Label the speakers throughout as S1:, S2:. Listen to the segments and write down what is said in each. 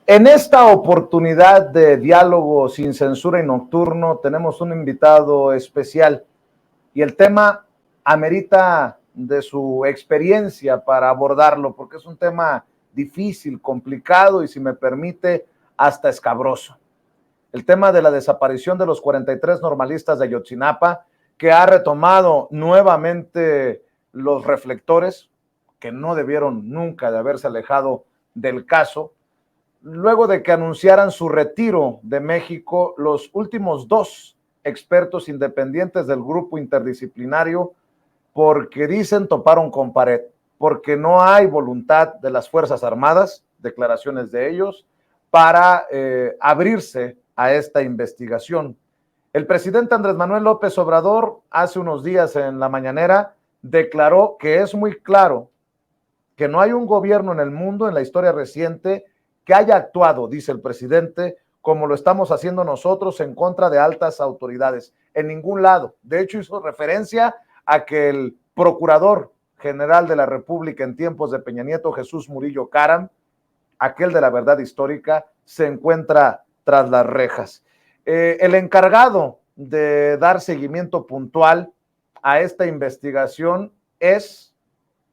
S1: En esta oportunidad de diálogo sin censura y nocturno tenemos un invitado especial y el tema amerita de su experiencia para abordarlo porque es un tema difícil, complicado y, si me permite, hasta escabroso. El tema de la desaparición de los 43 normalistas de Ayotzinapa, que ha retomado nuevamente los reflectores, que no debieron nunca de haberse alejado del caso, luego de que anunciaran su retiro de México los últimos dos expertos independientes del grupo interdisciplinario, porque dicen toparon con pared, porque no hay voluntad de las Fuerzas Armadas, declaraciones de ellos, para abrirse a esta investigación. El presidente Andrés Manuel López Obrador hace unos días en la mañanera declaró que es muy claro que no hay un gobierno en el mundo, en la historia reciente, que haya actuado, dice el presidente, como lo estamos haciendo nosotros en contra de altas autoridades, en ningún lado. De hecho, hizo referencia a que el procurador general de la República en tiempos de Peña Nieto, Jesús Murillo Caram, aquel de la verdad histórica, se encuentra tras las rejas. El encargado de dar seguimiento puntual a esta investigación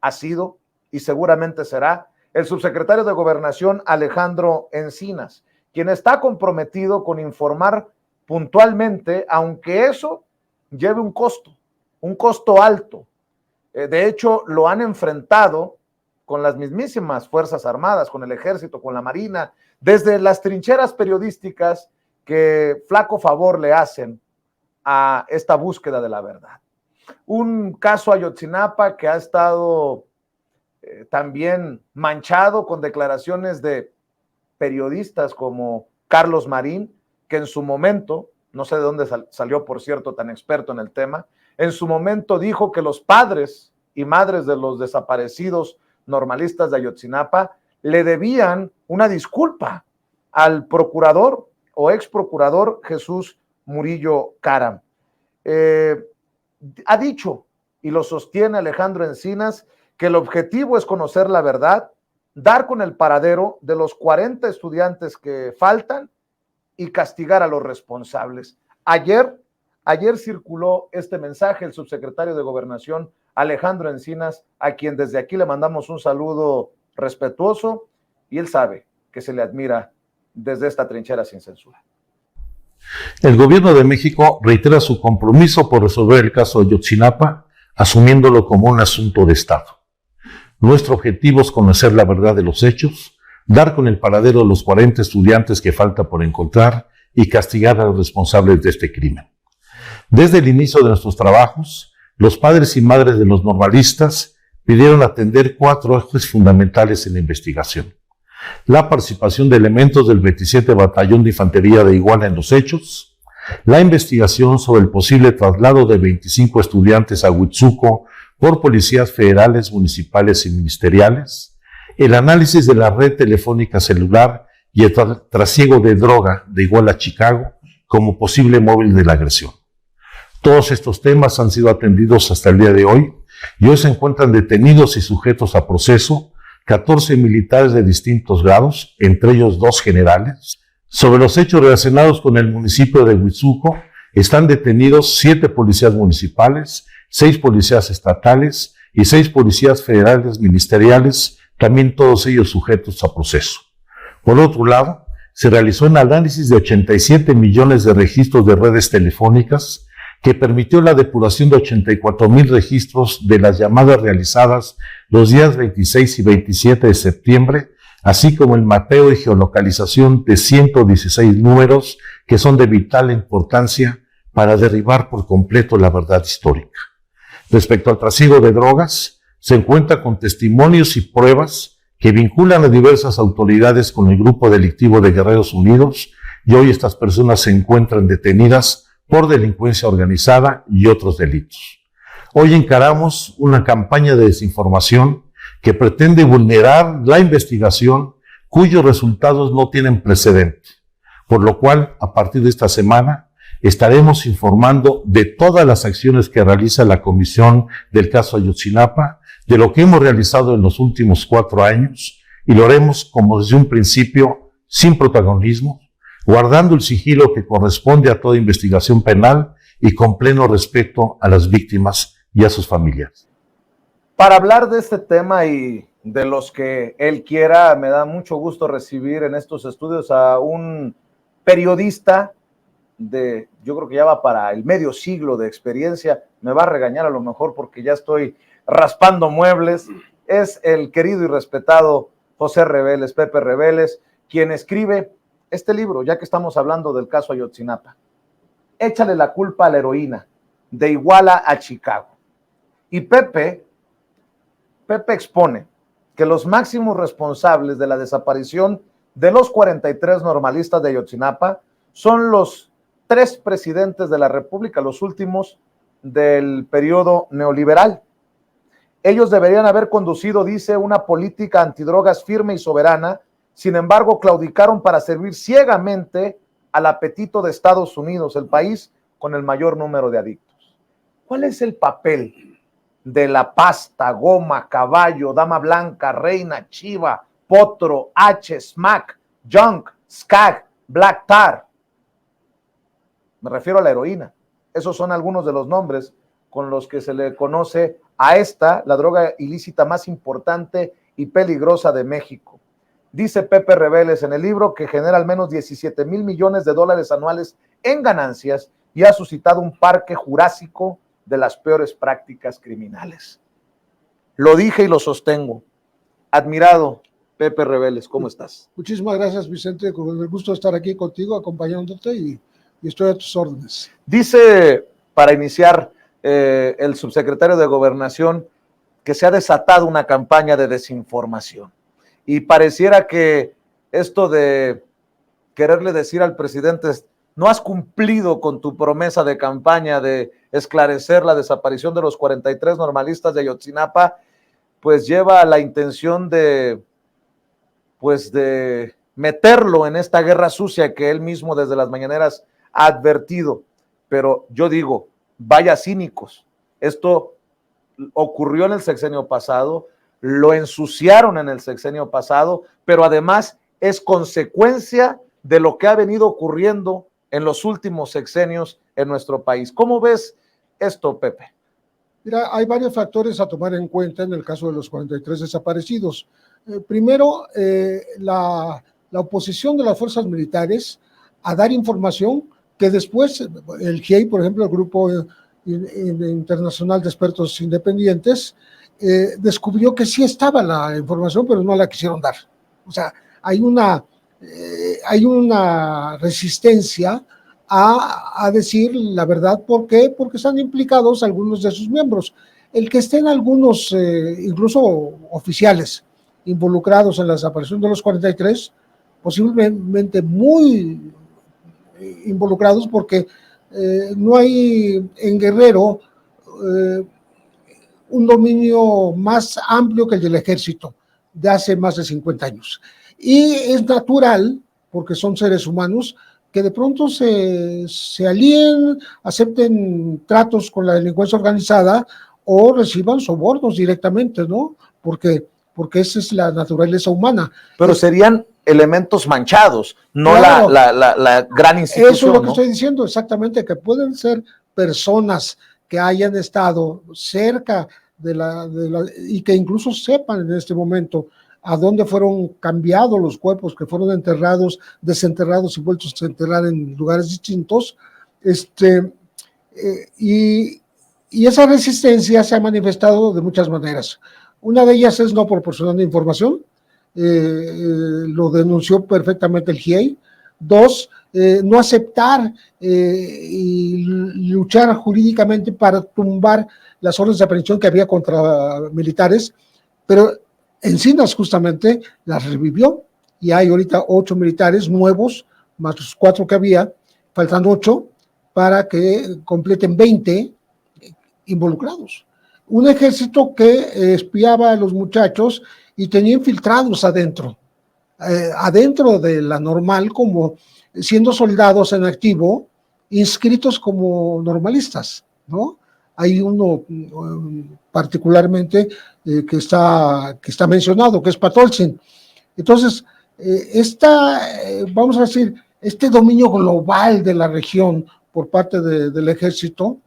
S1: ha sido y seguramente será el subsecretario de Gobernación Alejandro Encinas, quien está comprometido con informar puntualmente, aunque eso lleve un costo alto. De hecho, lo han enfrentado con las mismísimas Fuerzas Armadas, con el Ejército, con la Marina, desde las trincheras periodísticas que flaco favor le hacen a esta búsqueda de la verdad. Un caso Ayotzinapa que ha estado también manchado con declaraciones de periodistas como Carlos Marín, que en su momento, no sé de dónde salió, por cierto, tan experto en el tema, en su momento dijo que los padres y madres de los desaparecidos normalistas de Ayotzinapa le debían una disculpa al procurador o ex procurador Jesús Murillo Caram. Ha dicho, y lo sostiene Alejandro Encinas, que el objetivo es conocer la verdad, dar con el paradero de los 40 estudiantes que faltan y castigar a los responsables. Ayer circuló este mensaje el subsecretario de Gobernación, Alejandro Encinas, a quien desde aquí le mandamos un saludo respetuoso, y él sabe que se le admira desde esta trinchera sin censura.
S2: El gobierno de México reitera su compromiso por resolver el caso de Ayotzinapa, asumiéndolo como un asunto de Estado. Nuestro objetivo es conocer la verdad de los hechos, dar con el paradero de los 40 estudiantes que falta por encontrar y castigar a los responsables de este crimen. Desde el inicio de nuestros trabajos, los padres y madres de los normalistas pidieron atender 4 ejes fundamentales en la investigación: la participación de elementos del 27 Batallón de Infantería de Iguala en los hechos, la investigación sobre el posible traslado de 25 estudiantes a Huitzuco por policías federales, municipales y ministeriales, el análisis de la red telefónica celular y el trasiego de droga de Iguala a Chicago como posible móvil de la agresión. Todos estos temas han sido atendidos hasta el día de hoy y hoy se encuentran detenidos y sujetos a proceso 14 militares de distintos grados, entre ellos 2 generales. Sobre los hechos relacionados con el municipio de Huitzuco están detenidos 7 policías municipales, 6 policías estatales y 6 policías federales ministeriales, también todos ellos sujetos a proceso. Por otro lado, se realizó un análisis de 87 millones de registros de redes telefónicas que permitió la depuración de 84,000 registros de las llamadas realizadas los días 26 y 27 de septiembre, así como el mapeo y geolocalización de 116 números que son de vital importancia para derribar por completo la verdad histórica. Respecto al trasiego de drogas, se encuentra con testimonios y pruebas que vinculan a diversas autoridades con el grupo delictivo de Guerreros Unidos, y hoy estas personas se encuentran detenidas por delincuencia organizada y otros delitos. Hoy encaramos una campaña de desinformación que pretende vulnerar la investigación, cuyos resultados no tienen precedente, por lo cual, a partir de esta semana, estaremos informando de todas las acciones que realiza la Comisión del caso Ayotzinapa, de lo que hemos realizado en los últimos 4 años, y lo haremos como desde un principio sin protagonismo, guardando el sigilo que corresponde a toda investigación penal y con pleno respeto a las víctimas y a sus familias.
S1: Para hablar de este tema y de los que él quiera, me da mucho gusto recibir en estos estudios a un periodista yo creo que ya va para el medio siglo de experiencia. Me va a regañar a lo mejor porque ya estoy raspando muebles. Es el querido y respetado José Reveles, Pepe Reveles, quien escribe este libro, ya que estamos hablando del caso Ayotzinapa. Échale la culpa a la heroína, de Iguala a Chicago. Y Pepe expone que los máximos responsables de la desaparición de los 43 normalistas de Ayotzinapa son los 3 presidentes de la República, los últimos del periodo neoliberal. Ellos deberían haber conducido, dice, una política antidrogas firme y soberana. Sin embargo, claudicaron para servir ciegamente al apetito de Estados Unidos, el país con el mayor número de adictos. ¿Cuál es el papel de la pasta, goma, caballo, dama blanca, reina, chiva, potro, H, smack, junk, skag, black tar? Me refiero a la heroína. Esos son algunos de los nombres con los que se le conoce a esta, la droga ilícita más importante y peligrosa de México. Dice Pepe Reveles en el libro que genera al menos 17 mil millones de dólares anuales en ganancias y ha suscitado un parque jurásico de las peores prácticas criminales. Lo dije y lo sostengo. Admirado Pepe Reveles, ¿cómo estás?
S3: Muchísimas gracias, Vicente, con el gusto de estar aquí contigo, acompañándote y estoy a tus órdenes.
S1: Dice, para iniciar, el subsecretario de Gobernación que se ha desatado una campaña de desinformación y pareciera que esto de quererle decir al presidente no has cumplido con tu promesa de campaña de esclarecer la desaparición de los 43 normalistas de Ayotzinapa, pues lleva a la intención de meterlo en esta guerra sucia que él mismo desde las mañaneras ha advertido. Pero yo digo, vaya cínicos, esto ocurrió en el sexenio pasado, lo ensuciaron en el sexenio pasado, pero además es consecuencia de lo que ha venido ocurriendo en los últimos sexenios en nuestro país. ¿Cómo ves esto, Pepe?
S3: Mira, hay varios factores a tomar en cuenta en el caso de los 43 desaparecidos. Primero, la oposición de las fuerzas militares a dar información que después el GIEI, por ejemplo, el Grupo Internacional de Expertos Independientes, descubrió que sí estaba la información, pero no la quisieron dar. O sea, hay una resistencia a decir la verdad. ¿Por qué? Porque están implicados algunos de sus miembros. El que estén algunos, incluso oficiales, involucrados en la desaparición de los 43, posiblemente muy involucrados, porque no hay en Guerrero un dominio más amplio que el del ejército de hace más de 50 años. Y es natural, porque son seres humanos, que de pronto se alíen, acepten tratos con la delincuencia organizada o reciban sobornos directamente, ¿no? Porque esa es la naturaleza humana.
S1: Pero serían elementos manchados, no claro, la gran institución.
S3: Eso es lo que estoy diciendo, exactamente, que pueden ser personas que hayan estado cerca y que incluso sepan en este momento a dónde fueron cambiados los cuerpos, que fueron enterrados, desenterrados y vueltos a enterrar en lugares distintos, y esa resistencia se ha manifestado de muchas maneras. Una de ellas es no proporcionando información, lo denunció perfectamente el GIEI. 2, no aceptar y luchar jurídicamente para tumbar las órdenes de aprehensión que había contra militares, pero Encinas justamente las revivió y hay ahorita 8 militares nuevos, más los 4 que había, faltan 8 para que completen 20 involucrados. Un ejército que espiaba a los muchachos y tenía infiltrados adentro de la normal, como siendo soldados en activo, inscritos como normalistas, ¿no? Hay uno particularmente que está mencionado, que es Patolzin. Entonces, vamos a decir, este dominio global de la región por parte del ejército,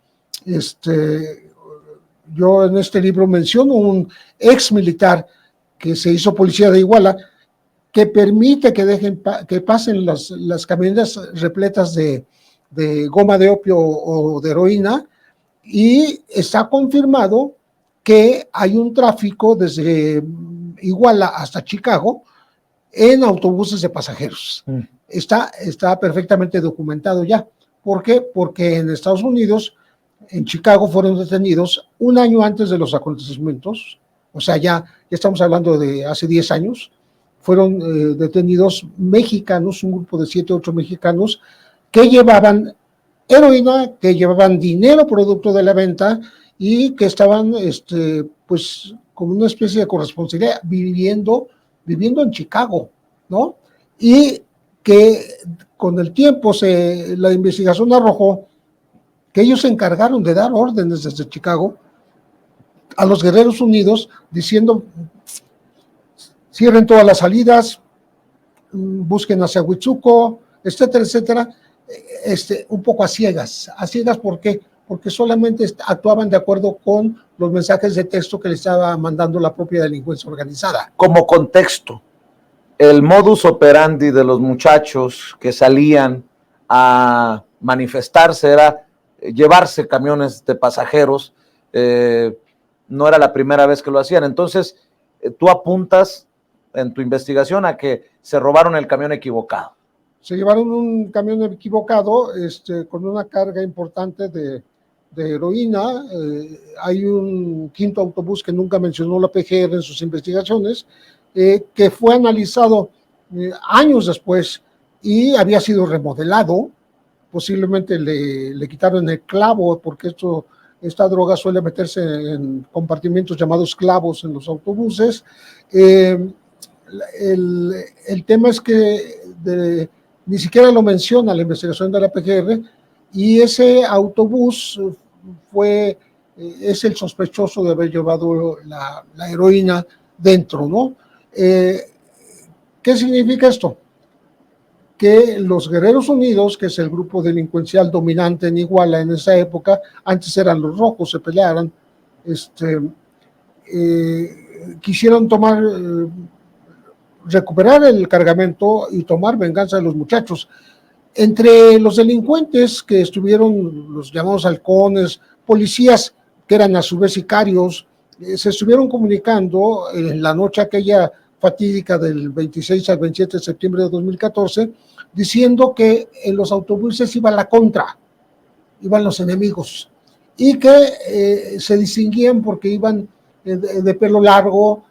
S3: yo en este libro menciono un ex militar que se hizo policía de Iguala, que permite que pasen las camionetas repletas de goma de opio o de heroína, y está confirmado que hay un tráfico desde Iguala hasta Chicago en autobuses de pasajeros. Está perfectamente documentado ya. ¿Por qué? Porque en Estados Unidos, en Chicago, fueron detenidos un año antes de los acontecimientos, o sea, ya estamos hablando de hace 10 años, fueron detenidos mexicanos, un grupo de 7 o 8 mexicanos, que llevaban heroína, que llevaban dinero producto de la venta y que estaban, pues, como una especie de corresponsabilidad, viviendo en Chicago, ¿no? Y que con el tiempo la investigación arrojó que ellos se encargaron de dar órdenes desde Chicago a los Guerreros Unidos, diciendo: cierren todas las salidas, busquen hacia Huitzuco, etcétera, etcétera, un poco a ciegas. ¿Por qué? Porque solamente actuaban de acuerdo con los mensajes de texto que le estaba mandando la propia delincuencia organizada.
S1: Como contexto, el modus operandi de los muchachos que salían a manifestarse era llevarse camiones de pasajeros, no era la primera vez que lo hacían. Entonces, tú apuntas en tu investigación a que se robaron el camión equivocado.
S3: Se llevaron un camión equivocado con una carga importante de heroína. Hay un quinto autobús que nunca mencionó la PGR en sus investigaciones, que fue analizado años después y había sido remodelado. Posiblemente le quitaron el clavo, porque esta droga suele meterse en compartimientos llamados clavos en los autobuses. El tema es que ni siquiera lo menciona la investigación de la PGR, y ese autobús es el sospechoso de haber llevado la heroína dentro, ¿no? ¿Qué significa esto? Que los Guerreros Unidos, que es el grupo delincuencial dominante en Iguala en esa época, antes eran los rojos, se pelearon, quisieron recuperar el cargamento y tomar venganza de los muchachos. Entre los delincuentes que estuvieron, los llamados halcones, policías que eran a su vez sicarios, se estuvieron comunicando en la noche aquella fatídica del 26 al 27 de septiembre de 2014, diciendo que en los autobuses iba la contra, iban los enemigos, y que se distinguían porque iban de pelo largo,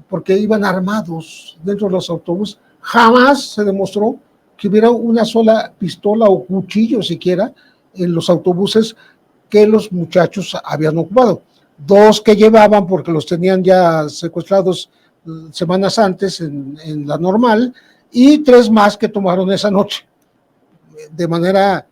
S3: porque iban armados dentro de los autobuses. Jamás se demostró que hubiera una sola pistola o cuchillo siquiera en los autobuses que los muchachos habían ocupado. 2 que llevaban porque los tenían ya secuestrados semanas antes en la normal, y 3 más que tomaron esa noche de manera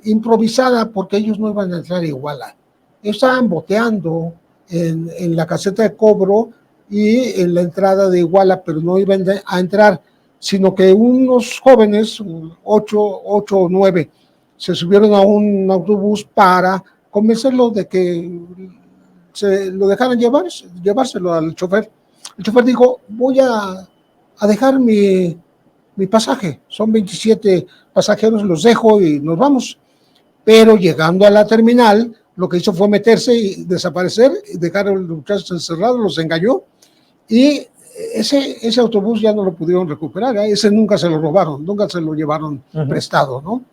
S3: improvisada, porque ellos no iban a entrar a Iguala. Estaban boteando en la caseta de cobro y en la entrada de Iguala, pero no iban a entrar, sino que unos jóvenes, 8 o 9, se subieron a un autobús para convencerlo de que se lo dejaran llevárselo al chofer. El chofer dijo: voy a dejar mi pasaje, son 27 pasajeros, los dejo y nos vamos. Pero llegando a la terminal, lo que hizo fue meterse y desaparecer, dejar a los muchachos encerrados, los engañó, y ese autobús ya no lo pudieron recuperar, ese nunca se lo robaron, nunca se lo llevaron prestado, ¿no?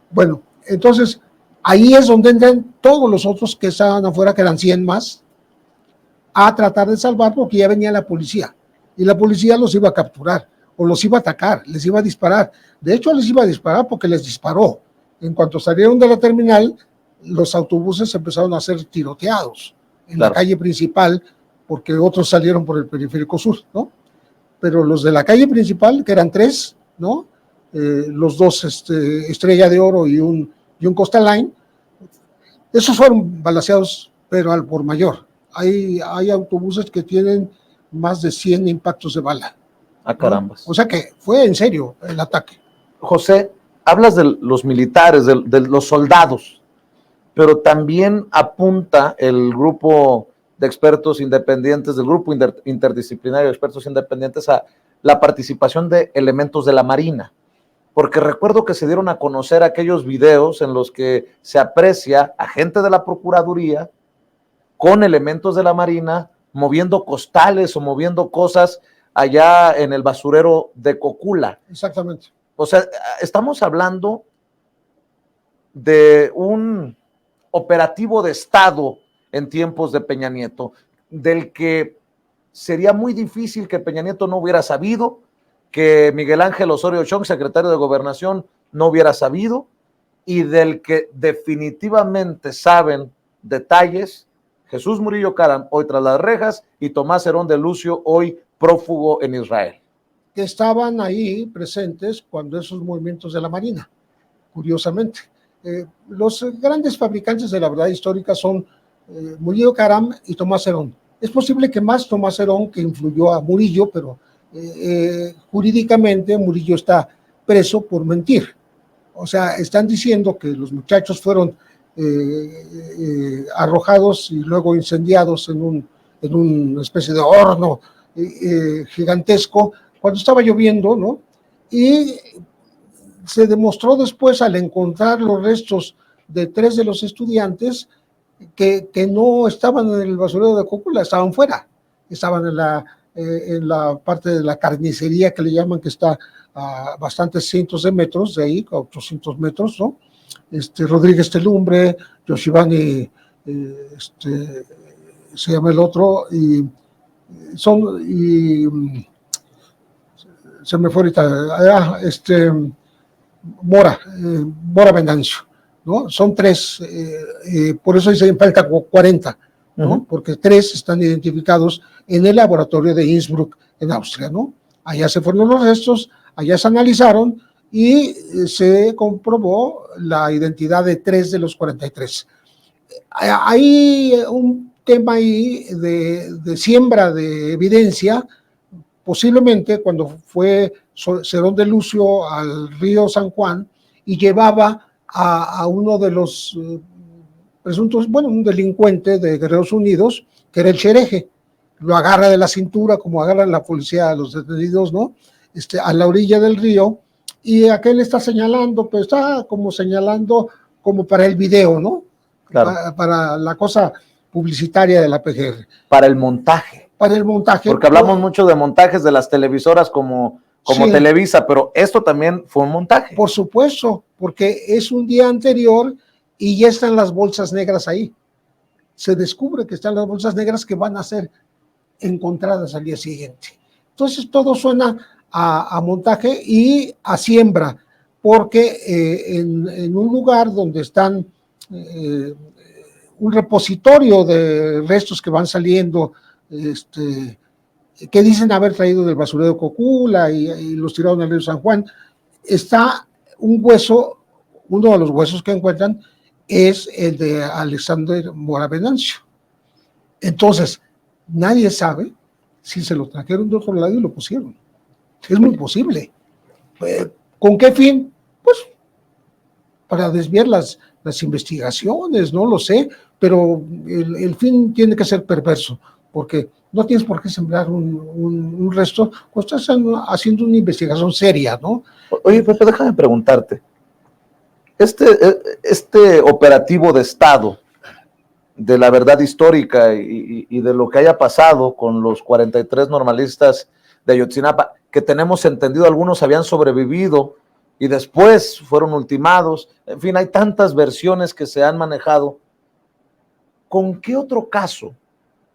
S3: Bueno, entonces ahí es donde entran todos los otros que estaban afuera, que eran 100 más, a tratar de salvar, porque ya venía la policía, y la policía los iba a capturar, o los iba a atacar, les iba a disparar. De hecho, les iba a disparar porque les disparó. En cuanto salieron de la terminal, los autobuses empezaron a ser tiroteados en la calle principal, porque otros salieron por el periférico sur, ¿no? Pero los de la calle principal, que eran 3, ¿no? Los 2 Estrella de Oro y un Costa Line, esos fueron balaceados, pero al por mayor. Hay autobuses que tienen más de 100 impactos de bala.
S1: Ah, carambas.
S3: ¿no? O sea que fue en serio el ataque.
S1: José, hablas de los militares, de los soldados, pero también apunta el grupo de expertos independientes, del grupo interdisciplinario de expertos independientes, a la participación de elementos de la Marina. Porque recuerdo que se dieron a conocer aquellos videos en los que se aprecia a gente de la Procuraduría con elementos de la Marina moviendo costales o moviendo cosas allá en el basurero de Cocula.
S3: Exactamente.
S1: O sea, estamos hablando de un operativo de Estado en tiempos de Peña Nieto, del que sería muy difícil que Peña Nieto no hubiera sabido, que Miguel Ángel Osorio Chong, secretario de Gobernación, no hubiera sabido, y del que definitivamente saben detalles Jesús Murillo Caram, hoy tras las rejas, y Tomás Herón de Lucio, hoy prófugo en Israel.
S3: Que estaban ahí presentes cuando esos movimientos de la Marina, curiosamente. Los grandes fabricantes de la verdad histórica son Murillo Caram y Tomás Herón. Es posible que más Tomás Herón, que influyó a Murillo, pero jurídicamente Murillo está preso por mentir. O sea, están diciendo que los muchachos fueron arrojados y luego incendiados en una especie de horno gigantesco cuando estaba lloviendo, ¿no? Y se demostró después, al encontrar los restos de 3 de los estudiantes, que no estaban en el basurero de Cocula, estaban fuera, estaban en la parte de la carnicería que le llaman, que está a bastantes cientos de metros de ahí, a 800 metros, ¿no? Rodríguez Telumbre, Yoshibani, se llama el otro, y se me fue ahorita, Mora Venancio, ¿no? Son 3, por eso dicen falta 40, ¿no? Porque 3 están identificados en el laboratorio de Innsbruck, en Austria, ¿no? Allá se fueron los restos, allá se analizaron y se comprobó la identidad de 3 de los 43. Hay un tema ahí de siembra de evidencia, posiblemente cuando fue Cerón de Lucio al río San Juan y llevaba a uno de los presuntos, bueno, un delincuente de Guerreros Unidos, que era el Xereje, lo agarra de la cintura, como agarra la policía a los detenidos, ¿no? A la orilla del río, y aquel está señalando, pero está como señalando como para el video, ¿no?
S1: Claro.
S3: Para la cosa publicitaria de la PGR.
S1: Para el montaje.
S3: Para el montaje.
S1: Porque hablamos mucho de montajes de las televisoras como sí, Televisa, pero esto también fue un montaje.
S3: Por supuesto, porque es un día anterior y ya están las bolsas negras ahí. Se descubre que están las bolsas negras que van a ser encontradas al día siguiente. Entonces todo suena a montaje y a siembra, porque en un lugar donde están un repositorio de restos que van saliendo, que dicen haber traído del basurero de Cocula y los tiraron al río San Juan, está un hueso, uno de los huesos que encuentran es el de Alexander Mora Venancio. Entonces, nadie sabe si se lo trajeron de otro lado y lo pusieron. Es muy posible. ¿Con qué fin? Pues para desviar las investigaciones, no lo sé, pero el fin tiene que ser perverso, porque no tienes por qué sembrar un resto, pues estás haciendo una investigación seria, ¿no?
S1: Oye, Pepe, déjame preguntarte. Este operativo de Estado, de la verdad histórica y de lo que haya pasado con los 43 normalistas de Ayotzinapa, que tenemos entendido algunos habían sobrevivido y después fueron ultimados, en fin, hay tantas versiones que se han manejado. ¿Con qué otro caso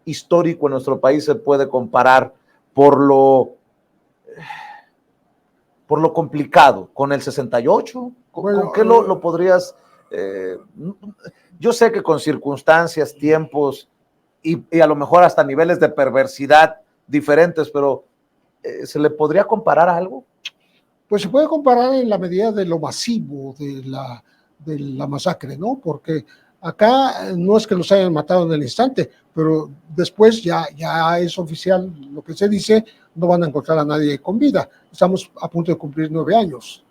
S1: histórico en nuestro país se puede comparar por lo complicado? ¿Con el 68? ¿Con qué lo podrías...? Yo sé que con circunstancias, tiempos y a lo mejor hasta niveles de perversidad diferentes, pero ¿se le podría comparar a algo?
S3: Pues se puede comparar en la medida de lo masivo de la masacre, ¿no? Porque Acá no es que los hayan matado en el instante, pero después ya es oficial lo que se dice, no van a encontrar a nadie con vida. Estamos a punto de cumplir 9 años.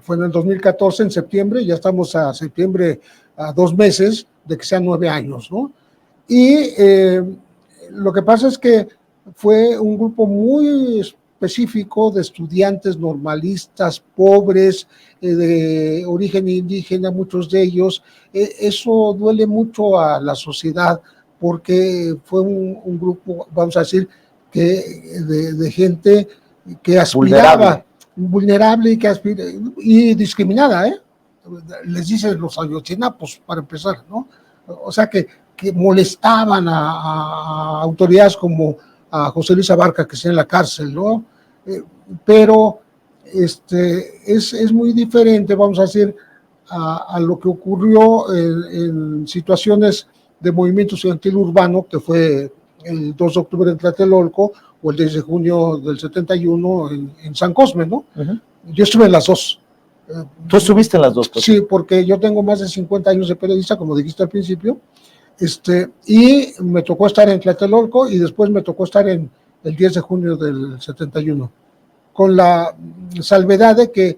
S3: Fue en el 2014, en septiembre, ya estamos a septiembre, a 2 meses de que sean 9 años, ¿no? Y lo que pasa es que fue un grupo muy específico de estudiantes normalistas, pobres, de origen indígena, muchos de ellos. Eso duele mucho a la sociedad porque fue un grupo, vamos a decir, de gente que aspiraba, vulnerable y discriminada, ¿eh? Les dicen los ayotzinapos, para empezar, ¿no? O sea, que molestaban a autoridades como a José Luis Abarca, que está en la cárcel, ¿no? Pero es muy diferente, vamos a decir, a lo que ocurrió en situaciones de movimiento estudiantil urbano, que fue el 2 de octubre en Tlatelolco, o el 10 de junio del 71 en San Cosme, ¿no? Uh-huh. Yo estuve en las dos.
S1: ¿Tú estuviste en las dos?
S3: Pues? Sí, porque yo tengo más de 50 años de periodista, como dijiste al principio, y me tocó estar en Tlatelolco y después me tocó estar en el 10 de junio del 71, con la salvedad de que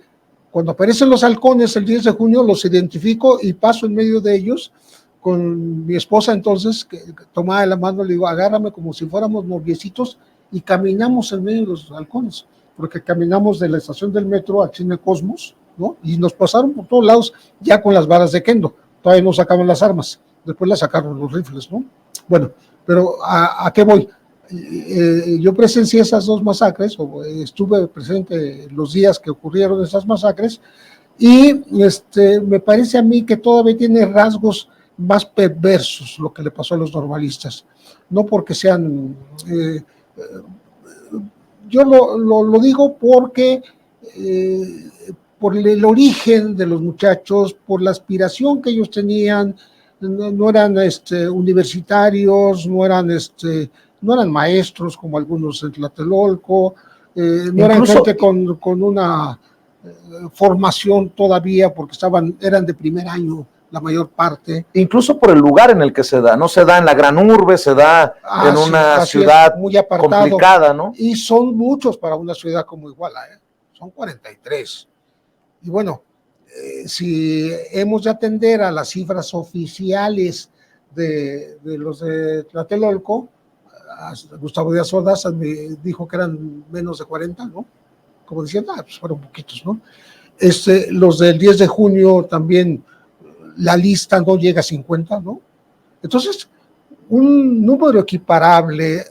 S3: cuando aparecen los halcones el 10 de junio los identifico y paso en medio de ellos con mi esposa entonces, que tomaba de la mano, le digo, agárrame como si fuéramos noviecitos y caminamos en medio de los halcones, porque caminamos de la estación del metro al Cine Cosmos, ¿no? Y nos pasaron por todos lados ya con las varas de kendo, todavía no sacaban las armas, después las sacaron los rifles, ¿no? Bueno, pero ¿a qué voy? Yo presencié esas dos masacres, o estuve presente los días que ocurrieron esas masacres, y me parece a mí que todavía tiene rasgos más perversos lo que le pasó a los normalistas, no porque sean... yo lo digo porque por el origen de los muchachos, por la aspiración que ellos tenían, no eran universitarios, no eran maestros como algunos en Tlatelolco, no eran gente con una formación todavía porque eran de primer año la mayor parte.
S1: Incluso por el lugar en el que se da, no se da en la gran urbe, se da en una ciudad
S3: muy
S1: complicada, ¿no?
S3: Y son muchos para una ciudad como Iguala, ¿eh? Son 43. Y bueno, si hemos de atender a las cifras oficiales de los de Tlatelolco, Gustavo Díaz Ordaz me dijo que eran menos de 40, ¿no? Como diciendo, pues fueron poquitos, ¿no? Los del 10 de junio también, la lista no llega a 50, ¿no? Entonces, un número equiparable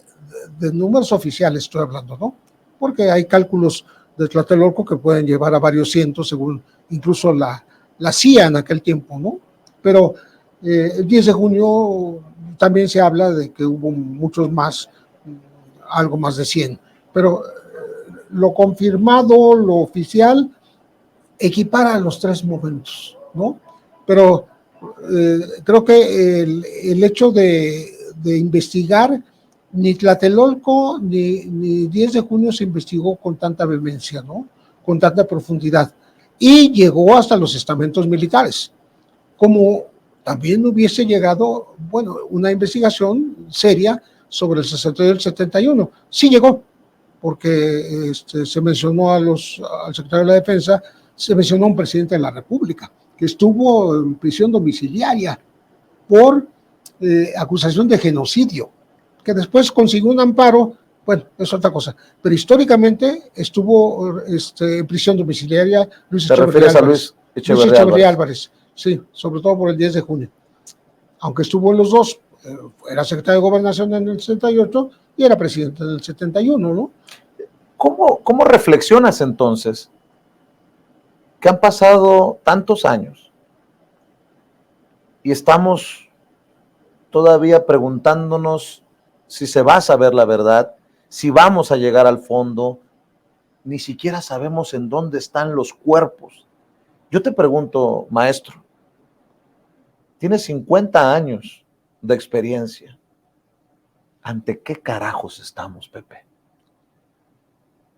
S3: de números oficiales estoy hablando, ¿no? Porque hay cálculos de Tlatelolco que pueden llevar a varios cientos, según incluso la CIA en aquel tiempo, ¿no? Pero el 10 de junio también se habla de que hubo muchos más, algo más de 100, pero lo confirmado, lo oficial, equipara los tres momentos, ¿no? Pero creo que el hecho de investigar, ni Tlatelolco ni 10 de junio se investigó con tanta vehemencia, ¿no? Con tanta profundidad. Y llegó hasta los estamentos militares, como también hubiese llegado, bueno, una investigación seria sobre el 60 y el 71. Sí llegó, porque se mencionó al secretario de la Defensa, se mencionó a un presidente de la República, que estuvo en prisión domiciliaria por acusación de genocidio, que después consiguió un amparo, bueno, es otra cosa, pero históricamente estuvo en prisión domiciliaria
S1: Luis Echeverría
S3: Álvarez, sí, sobre todo por el 10 de junio, aunque estuvo en los dos, era secretario de Gobernación en el 68 y era presidente en el 71, ¿no?
S1: ¿Cómo reflexionas entonces que han pasado tantos años y estamos todavía preguntándonos si se va a saber la verdad, si vamos a llegar al fondo? Ni siquiera sabemos en dónde están los cuerpos. Yo te pregunto, maestro, tienes 50 años de experiencia. ¿Ante qué carajos estamos, Pepe?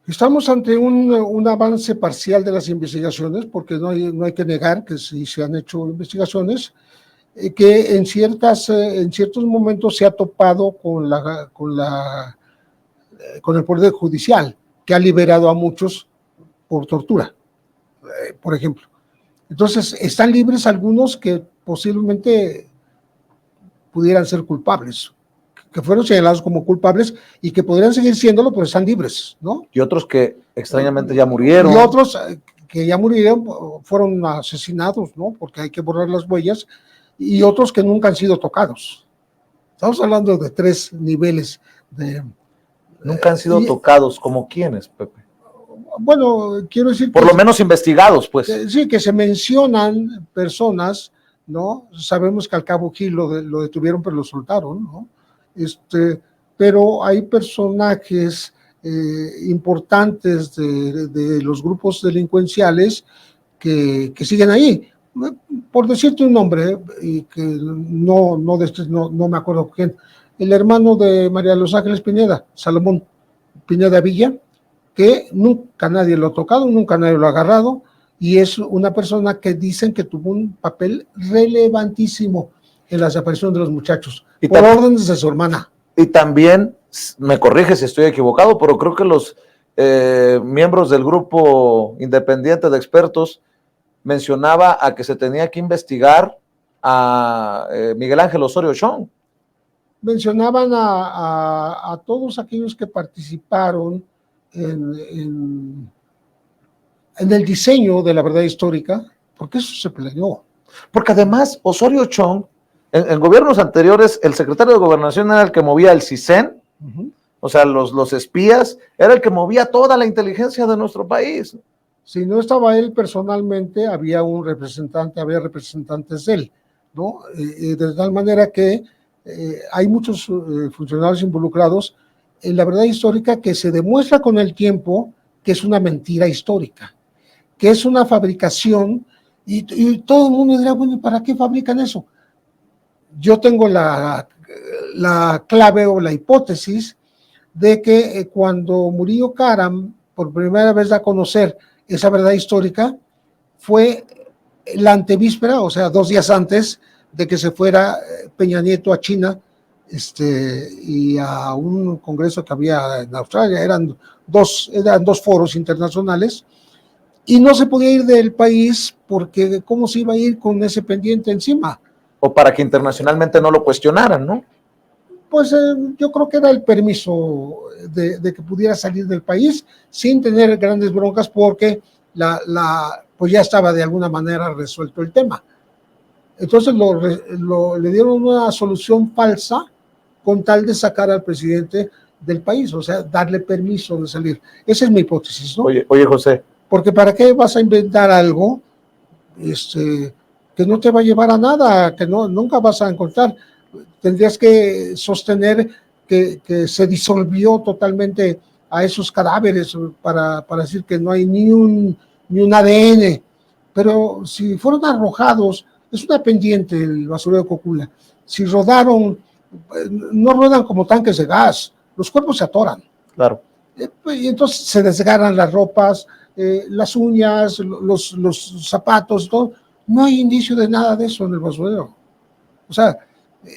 S3: Estamos ante un avance parcial de las investigaciones, porque no hay que negar que sí se han hecho investigaciones, que en ciertos momentos se ha topado con el Poder Judicial, que ha liberado a muchos por tortura, por ejemplo. Entonces, están libres algunos que posiblemente pudieran ser culpables, que fueron señalados como culpables y que podrían seguir siéndolo, pero están libres, ¿no?
S1: Y otros que extrañamente ya murieron.
S3: Y otros que ya murieron fueron asesinados, ¿no? Porque hay que borrar las huellas, y otros que nunca han sido tocados. Estamos hablando de 3 niveles de...
S1: Nunca han sido tocados, ¿como quiénes, Pepe?
S3: Bueno, quiero decir...
S1: Por lo menos investigados, pues.
S3: Sí, que se mencionan personas, ¿no? Sabemos que al Cabo Gil lo detuvieron, pero lo soltaron, ¿no? Pero hay personajes importantes de los grupos delincuenciales que siguen ahí. Por decirte un nombre, y que no me acuerdo quién, el hermano de María Los Ángeles Pineda, Salomón Pineda Villa, que nunca nadie lo ha tocado, nunca nadie lo ha agarrado, y es una persona que dicen que tuvo un papel relevantísimo en la desaparición de los muchachos, por órdenes de su hermana.
S1: Y también, me corrige si estoy equivocado, pero creo que los miembros del grupo independiente de expertos mencionaba a que se tenía que investigar a Miguel Ángel Osorio Chong.
S3: Mencionaban a todos aquellos que participaron en el diseño de la verdad histórica, porque eso se planeó.
S1: Porque además, Osorio Chong, en gobiernos anteriores, el secretario de Gobernación era el que movía el CISEN, o sea, los espías, era el que movía toda la inteligencia de nuestro país.
S3: Si no estaba él personalmente, había representantes de él, ¿no? De tal manera que hay muchos funcionarios involucrados en la verdad histórica, que se demuestra con el tiempo que es una mentira histórica, que es una fabricación, y todo el mundo dirá, bueno, ¿para qué fabrican eso? Yo tengo la clave o la hipótesis de que cuando Murillo Karam por primera vez da a conocer esa verdad histórica, fue la antevíspera, o sea, 2 días antes de que se fuera Peña Nieto a China, y a un congreso que había en Australia. Eran dos foros internacionales, y no se podía ir del país porque ¿cómo se iba a ir con ese pendiente encima?
S1: O para que internacionalmente no lo cuestionaran, ¿no?
S3: Pues yo creo que era el permiso de que pudiera salir del país sin tener grandes broncas, porque pues ya estaba de alguna manera resuelto el tema. Entonces le dieron una solución falsa con tal de sacar al presidente del país, o sea, darle permiso de salir. Esa es mi hipótesis, ¿no?
S1: Oye, José.
S3: Porque ¿para qué vas a inventar algo que no te va a llevar a nada, que nunca vas a encontrar? Tendrías que sostener que se disolvió totalmente a esos cadáveres para decir que no hay ni un ADN. Pero si fueron arrojados, es una pendiente el basurero de Cocula. Si rodaron, no ruedan como tanques de gas, los cuerpos se atoran.
S1: Claro.
S3: Y entonces se desgarran las ropas, las uñas, los zapatos, todo. No hay indicio de nada de eso en el basurero. O sea,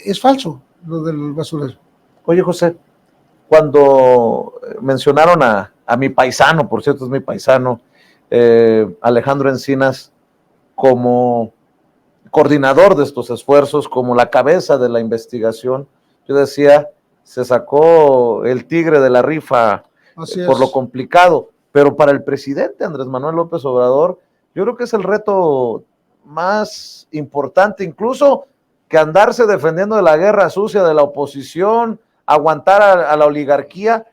S3: es falso lo del basurero.
S1: Oye, José, cuando mencionaron a mi paisano, por cierto es mi paisano, Alejandro Encinas, como coordinador de estos esfuerzos, como la cabeza de la investigación, yo decía, se sacó el tigre de la rifa por lo complicado, pero para el presidente Andrés Manuel López Obrador, yo creo que es el reto más importante, incluso que andarse defendiendo de la guerra sucia de la oposición, aguantar a la oligarquía.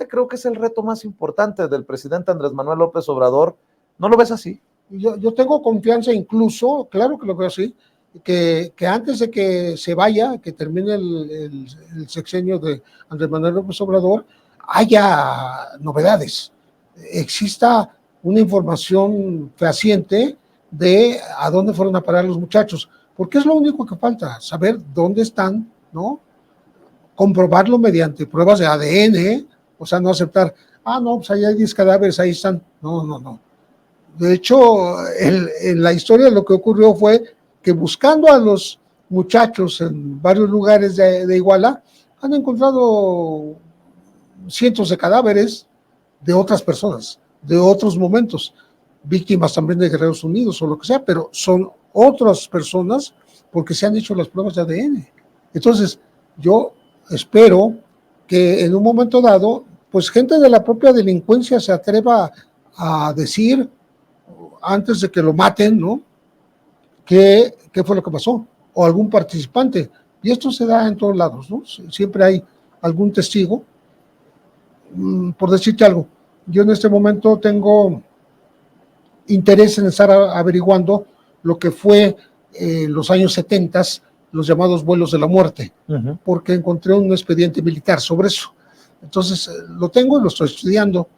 S1: Creo que es el reto más importante del presidente Andrés Manuel López Obrador. ¿No lo ves así?
S3: Yo tengo confianza, incluso, claro que lo veo así, que antes de que se vaya, que termine el sexenio de Andrés Manuel López Obrador, haya novedades, exista una información fehaciente de a dónde fueron a parar los muchachos, porque es lo único que falta, saber dónde están, ¿no? Comprobarlo mediante pruebas de ADN, o sea, no aceptar, no, pues ahí hay 10 cadáveres, ahí están. No. De hecho, en la historia lo que ocurrió fue que buscando a los muchachos en varios lugares de Iguala han encontrado cientos de cadáveres de otras personas, de otros momentos, víctimas también de Guerreros Unidos o lo que sea, pero son otras personas porque se han hecho las pruebas de ADN. Entonces, yo espero que en un momento dado, pues gente de la propia delincuencia se atreva a decir, antes de que lo maten, ¿no? ¿Qué fue lo que pasó? O algún participante. Y esto se da en todos lados, ¿no? Siempre hay algún testigo. Por decirte algo, yo en este momento tengo interés en estar averiguando lo que fue en los años 70, los llamados vuelos de la muerte, porque encontré un expediente militar sobre eso. Entonces, lo tengo y lo estoy estudiando.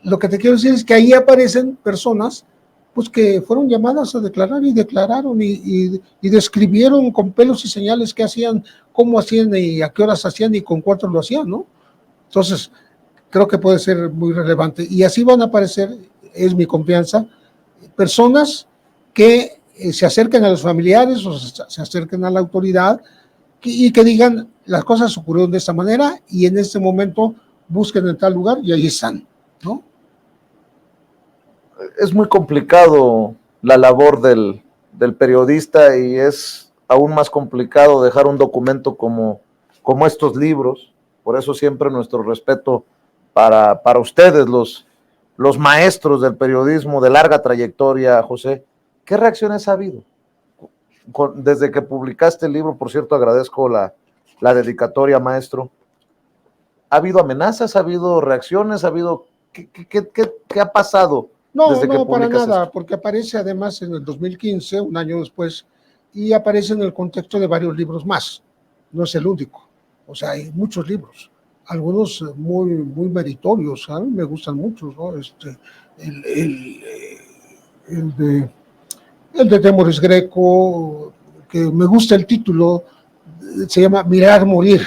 S3: Lo que te quiero decir es que ahí aparecen personas pues que fueron llamadas a declarar y declararon y describieron con pelos y señales qué hacían, cómo hacían y a qué horas hacían y con cuántos lo hacían, ¿no? Entonces, creo que puede ser muy relevante. Y así van a aparecer, es mi confianza, personas que se acerquen a los familiares o se acerquen a la autoridad y que digan, las cosas ocurrieron de esta manera y en este momento busquen en tal lugar y ahí están, ¿no?
S1: Es muy complicado la labor del periodista y es aún más complicado dejar un documento como estos libros. Por eso siempre nuestro respeto para ustedes, los maestros del periodismo de larga trayectoria, José. ¿Qué reacciones ha habido? Desde que publicaste el libro, por cierto, agradezco la dedicatoria, maestro. ¿Ha habido amenazas? ¿Ha habido reacciones? ¿Ha habido qué ha pasado?
S3: No, para nada, esto? Porque aparece además en el 2015, un año después, y aparece en el contexto de varios libros más. No es el único. O sea, hay muchos libros, algunos muy, muy meritorios, a mí me gustan muchos, ¿no? El de Temoris Greco, que me gusta el título, se llama Mirar Morir,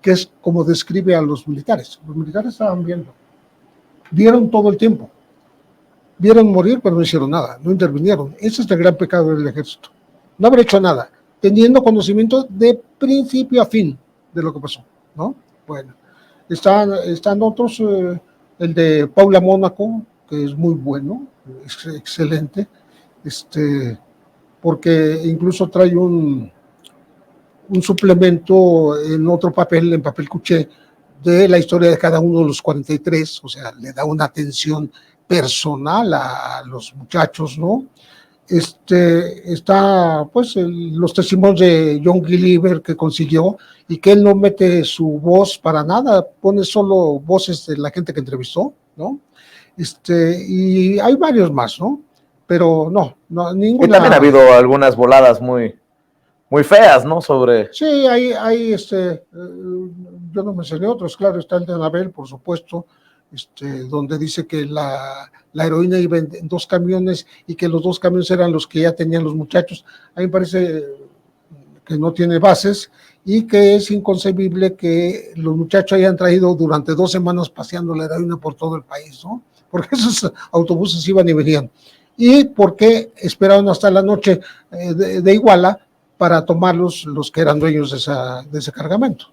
S3: que es como describe a los militares. Los militares estaban viendo, vieron todo el tiempo, vieron morir, pero no hicieron nada, no intervinieron. Ese es el gran pecado del ejército. No haber hecho nada, teniendo conocimiento de principio a fin de lo que pasó, ¿no? Bueno, están otros, el de Paula Mónaco, que es muy bueno, es excelente, porque incluso trae un suplemento en otro papel, en papel cuché, de la historia de cada uno de los 43, o sea, le da una atención personal a los muchachos, ¿no? Está, pues, los testimonios de John Gilliver que consiguió y que él no mete su voz para nada, pone solo voces de la gente que entrevistó, ¿no? Y hay varios más, ¿no? Pero no ninguna.
S1: Y también ha habido algunas voladas muy feas, ¿no?
S3: Sí, hay yo no mencioné otros, claro, está el de Anabel, por supuesto, donde dice que la heroína iba en 2 camiones y que los 2 camiones eran los que ya tenían los muchachos. A mí me parece que no tiene bases y que es inconcebible que los muchachos hayan traído durante 2 semanas paseando la heroína por todo el país, ¿no? Porque esos autobuses iban y venían. Y porque esperaron hasta la noche de Iguala para tomar los que eran dueños de ese cargamento.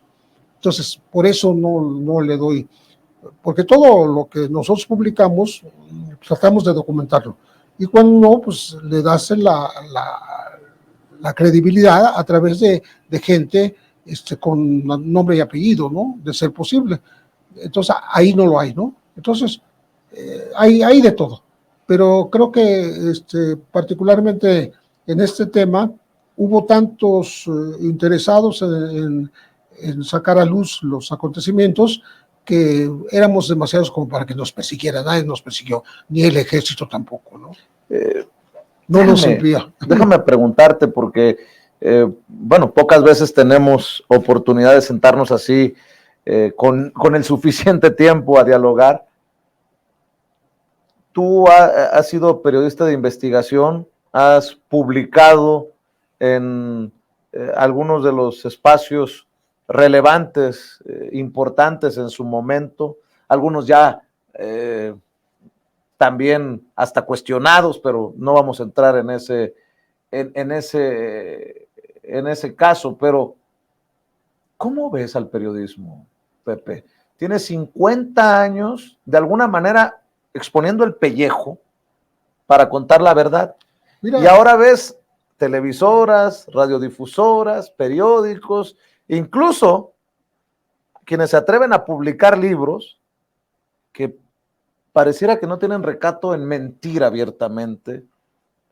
S3: Entonces, por eso no le doy, porque todo lo que nosotros publicamos tratamos de documentarlo. Y cuando no, pues le das la credibilidad a través de gente con nombre y apellido, ¿no? De ser posible. Entonces, ahí no lo hay, ¿no? Entonces, hay de todo. Pero creo que particularmente en este tema, hubo tantos interesados en sacar a luz los acontecimientos que éramos demasiados como para que nos persiguiera. Nadie nos persiguió, ni el ejército tampoco, ¿no? No nos envía.
S1: Déjame preguntarte porque, bueno, pocas veces tenemos oportunidad de sentarnos así con el suficiente tiempo a dialogar. Tú has sido periodista de investigación, has publicado en algunos de los espacios relevantes, importantes en su momento, algunos ya también hasta cuestionados, pero no vamos a entrar en en ese caso, pero ¿cómo ves al periodismo, Pepe? Tiene 50 años, de alguna manera, exponiendo el pellejo para contar la verdad. Mira, y ahora ves televisoras, radiodifusoras, periódicos, incluso quienes se atreven a publicar libros que pareciera que no tienen recato en mentir abiertamente,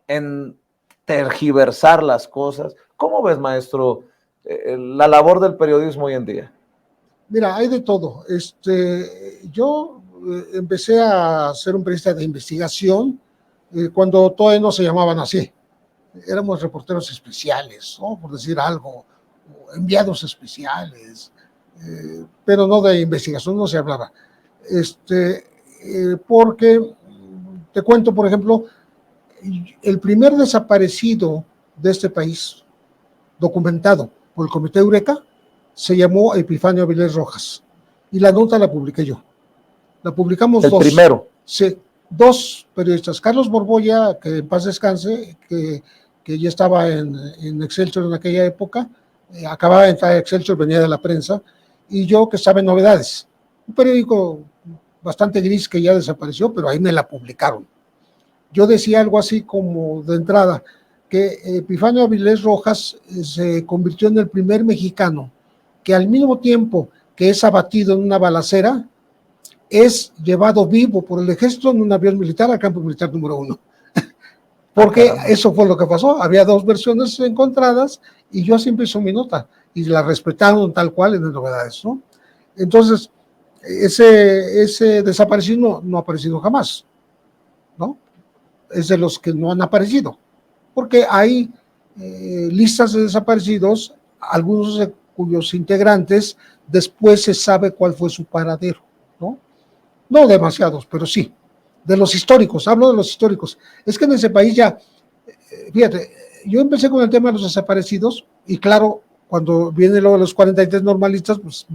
S1: en tergiversar las cosas. ¿Cómo ves, maestro, la labor del periodismo hoy en día?
S3: Mira, hay de todo. Yo empecé a ser un periodista de investigación cuando todavía no se llamaban así. Éramos reporteros especiales, ¿no? Por decir algo, enviados especiales, pero no de investigación, no se hablaba. Porque, te cuento, por ejemplo, el primer desaparecido de este país, documentado por el Comité Eureka, se llamó Epifanio Avilés Rojas, y la nota la publiqué yo. La publicamos
S1: el primero.
S3: Sí, dos periodistas, Carlos Borbolla, que en paz descanse, que ya estaba en Excelsior en aquella época, acababa de entrar a Excelsior, venía de la prensa, y yo que estaba en Novedades, un periódico bastante gris que ya desapareció, pero ahí me la publicaron. Yo decía algo así como de entrada, que Epifanio Avilés Rojas se convirtió en el primer mexicano que al mismo tiempo que es abatido en una balacera, es llevado vivo por el ejército en un avión militar al campo militar número 1. Porque eso fue lo que pasó. Había dos versiones encontradas y yo siempre hice mi nota y la respetaron tal cual en las Novedades, ¿no? Entonces, ese desaparecido no ha aparecido jamás, ¿no? Es de los que no han aparecido, porque hay listas de desaparecidos, algunos de cuyos integrantes después se sabe cuál fue su paradero, ¿no? No demasiados, pero sí. De los históricos, hablo de los históricos. Es que en ese país ya, fíjate, yo empecé con el tema de los desaparecidos y claro, cuando viene lo de los 43 normalistas, pues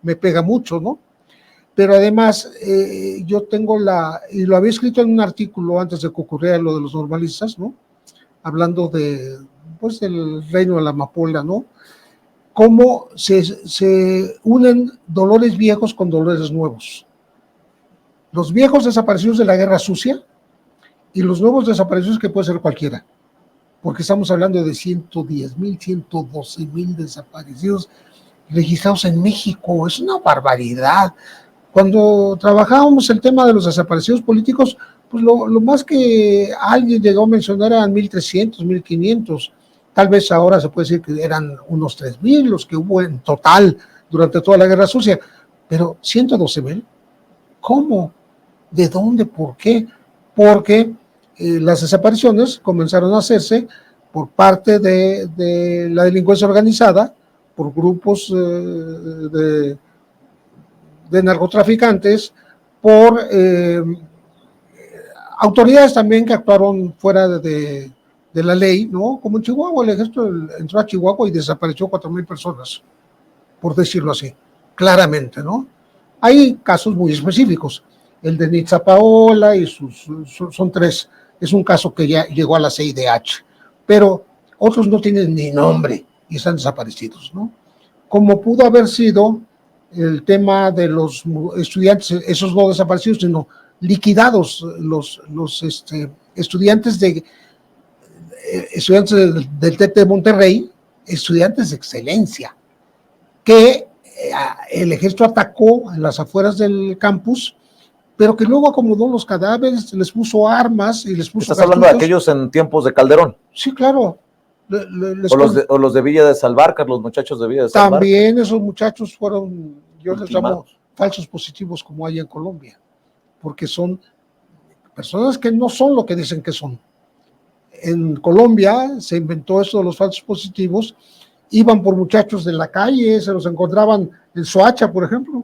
S3: me pega mucho, ¿no? Pero además, yo tengo y lo había escrito en un artículo antes de que ocurriera lo de los normalistas, ¿no? Hablando pues, del reino de la amapola, ¿no? Cómo se unen dolores viejos con dolores nuevos. Los viejos desaparecidos de la guerra sucia y los nuevos desaparecidos que puede ser cualquiera, porque estamos hablando de 110,000, 112,000 desaparecidos registrados en México. Es una barbaridad. Cuando trabajábamos el tema de los desaparecidos políticos, pues lo más que alguien llegó a mencionar eran 1,300, 1,500. Tal vez ahora se puede decir que eran unos 3,000 los que hubo en total durante toda la guerra sucia, pero 112,000, ¿cómo? ¿De dónde? ¿Por qué? Porque las desapariciones comenzaron a hacerse por parte de la delincuencia organizada, por grupos de narcotraficantes, por autoridades también que actuaron fuera de la ley, ¿no? Como en Chihuahua, el ejército entró a Chihuahua y desapareció 4,000 personas, por decirlo así, claramente, ¿no? Hay casos muy específicos. El de Nitza Paola y son 3. Es un caso que ya llegó a la CIDH, pero otros no tienen ni nombre y están desaparecidos, ¿no? Como pudo haber sido el tema de los estudiantes, esos no desaparecidos, sino liquidados, los estudiantes del TEC de Monterrey, estudiantes de excelencia, que el ejército atacó en las afueras del campus, pero que luego acomodó los cadáveres, les puso armas y les puso...
S1: ¿Estás hablando de aquellos en tiempos de Calderón?
S3: Sí, claro.
S1: O los de Villa de Salvarcar, los muchachos de Villa de Salvarcar.
S3: También esos muchachos fueron, yo les llamo falsos positivos, como hay en Colombia, porque son personas que no son lo que dicen que son. En Colombia se inventó eso de los falsos positivos, iban por muchachos de la calle, se los encontraban en Soacha, por ejemplo,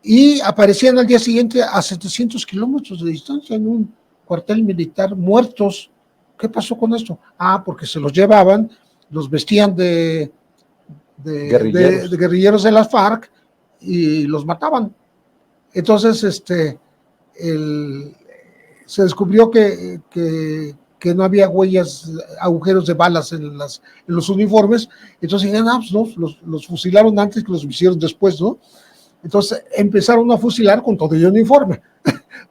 S3: y aparecían al día siguiente a 700 kilómetros de distancia en un cuartel militar, muertos. ¿Qué pasó con esto? Porque se los llevaban, los vestían de guerrilleros de las FARC y los mataban. Entonces, se descubrió que que no había huellas, agujeros de balas en los uniformes. Entonces dijeron, pues no, los fusilaron antes que los hicieron después, ¿no? Entonces empezaron a fusilar con todo el uniforme.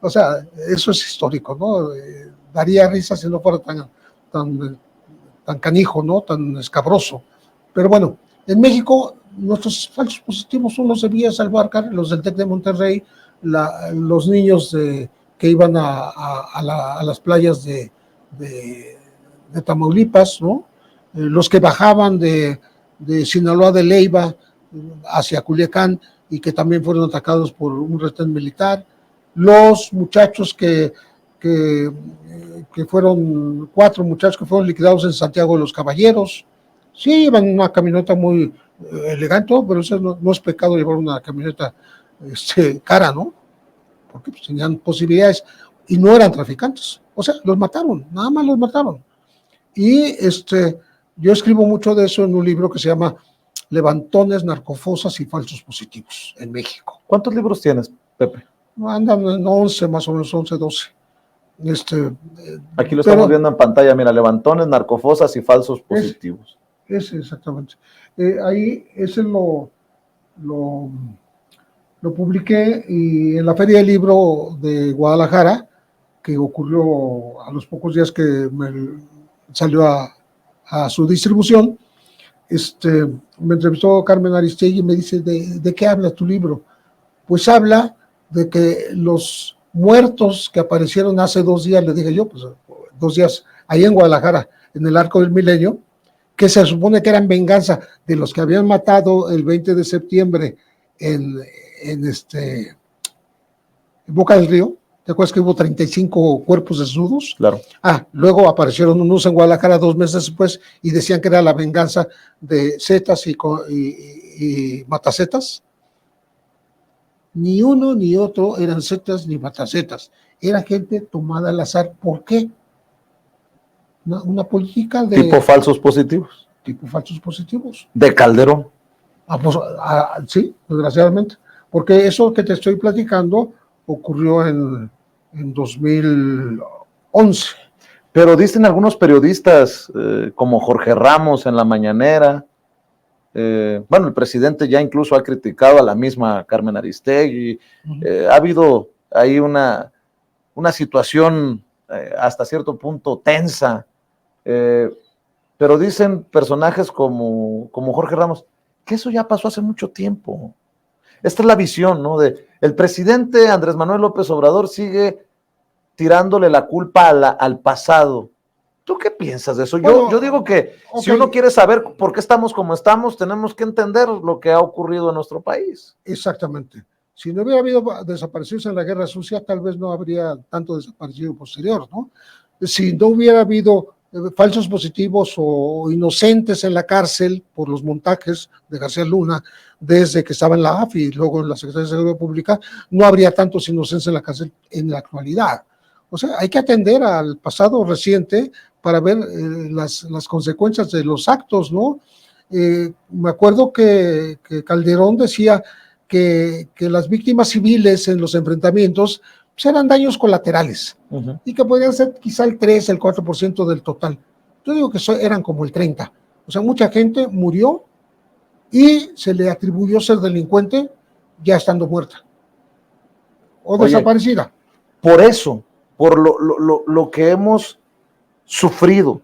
S3: O sea, eso es histórico, ¿no? Daría risa si no fuera tan canijo, ¿no? Tan escabroso. Pero bueno, en México nuestros falsos positivos son los de Villa Salvarcar, los del TEC de Monterrey, los niños que iban a las playas de Tamaulipas, ¿no? Los que bajaban de Sinaloa de Leiva hacia Culiacán y que también fueron atacados por un retén militar, los muchachos que fueron 4 muchachos que fueron liquidados en Santiago de los Caballeros. Sí, iban en una camioneta muy elegante, pero eso no es pecado llevar una camioneta cara, ¿no? Porque pues, tenían posibilidades y no eran traficantes. O sea, los mataron, nada más los mataron. Y yo escribo mucho de eso en un libro que se llama Levantones, Narcofosas y Falsos Positivos en México.
S1: ¿Cuántos libros tienes, Pepe?
S3: Andan en 11, más o menos 11, 12.
S1: Aquí lo estamos viendo en pantalla, mira, Levantones, Narcofosas y Falsos Positivos.
S3: Ese exactamente. Ahí ese lo publiqué y en la Feria del Libro de Guadalajara, que ocurrió a los pocos días que me salió a su distribución, me entrevistó Carmen Aristegui y me dice, ¿de qué habla tu libro? Pues habla de que los muertos que aparecieron hace 2 días, le dije yo, pues 2 días, ahí en Guadalajara, en el Arco del Milenio, que se supone que eran venganza de los que habían matado el 20 de septiembre en Boca del Río. ¿Te acuerdas que hubo 35 cuerpos desnudos?
S1: Claro.
S3: Luego aparecieron unos en Guadalajara 2 meses después y decían que era la venganza de Zetas y Matacetas. Ni uno ni otro eran Zetas ni Matacetas. Era gente tomada al azar. ¿Por qué? Una política de...
S1: Tipo falsos positivos.
S3: Tipo falsos positivos.
S1: De Calderón.
S3: Pues, sí, desgraciadamente. Porque eso que te estoy platicando ocurrió en 2011.
S1: Pero dicen algunos periodistas, como Jorge Ramos en la mañanera, bueno, el presidente ya incluso ha criticado a la misma Carmen Aristegui, ha habido ahí una situación hasta cierto punto tensa, pero dicen personajes como Jorge Ramos, que eso ya pasó hace mucho tiempo. Esta es la visión, ¿no? El presidente Andrés Manuel López Obrador sigue tirándole la culpa al pasado. ¿Tú qué piensas de eso? Bueno, yo digo que si uno quiere saber por qué estamos como estamos, tenemos que entender lo que ha ocurrido en nuestro país.
S3: Exactamente. Si no hubiera habido desaparecidos en la Guerra Sucia, tal vez no habría tanto desaparecido posterior, ¿no? Si no hubiera habido falsos positivos o inocentes en la cárcel por los montajes de García Luna desde que estaba en la AFI y luego en la Secretaría de Seguridad Pública, no habría tantos inocentes en la cárcel en la actualidad. O sea, hay que atender al pasado reciente para ver las consecuencias de los actos, ¿no? Me acuerdo que Calderón decía que las víctimas civiles en los enfrentamientos pues eran daños colaterales y que podrían ser quizá el 3, el 4% del total. Yo digo que eran como el 30%. O sea, mucha gente murió y se le atribuyó ser delincuente ya estando muerta o desaparecida.
S1: Por eso, por lo que hemos sufrido,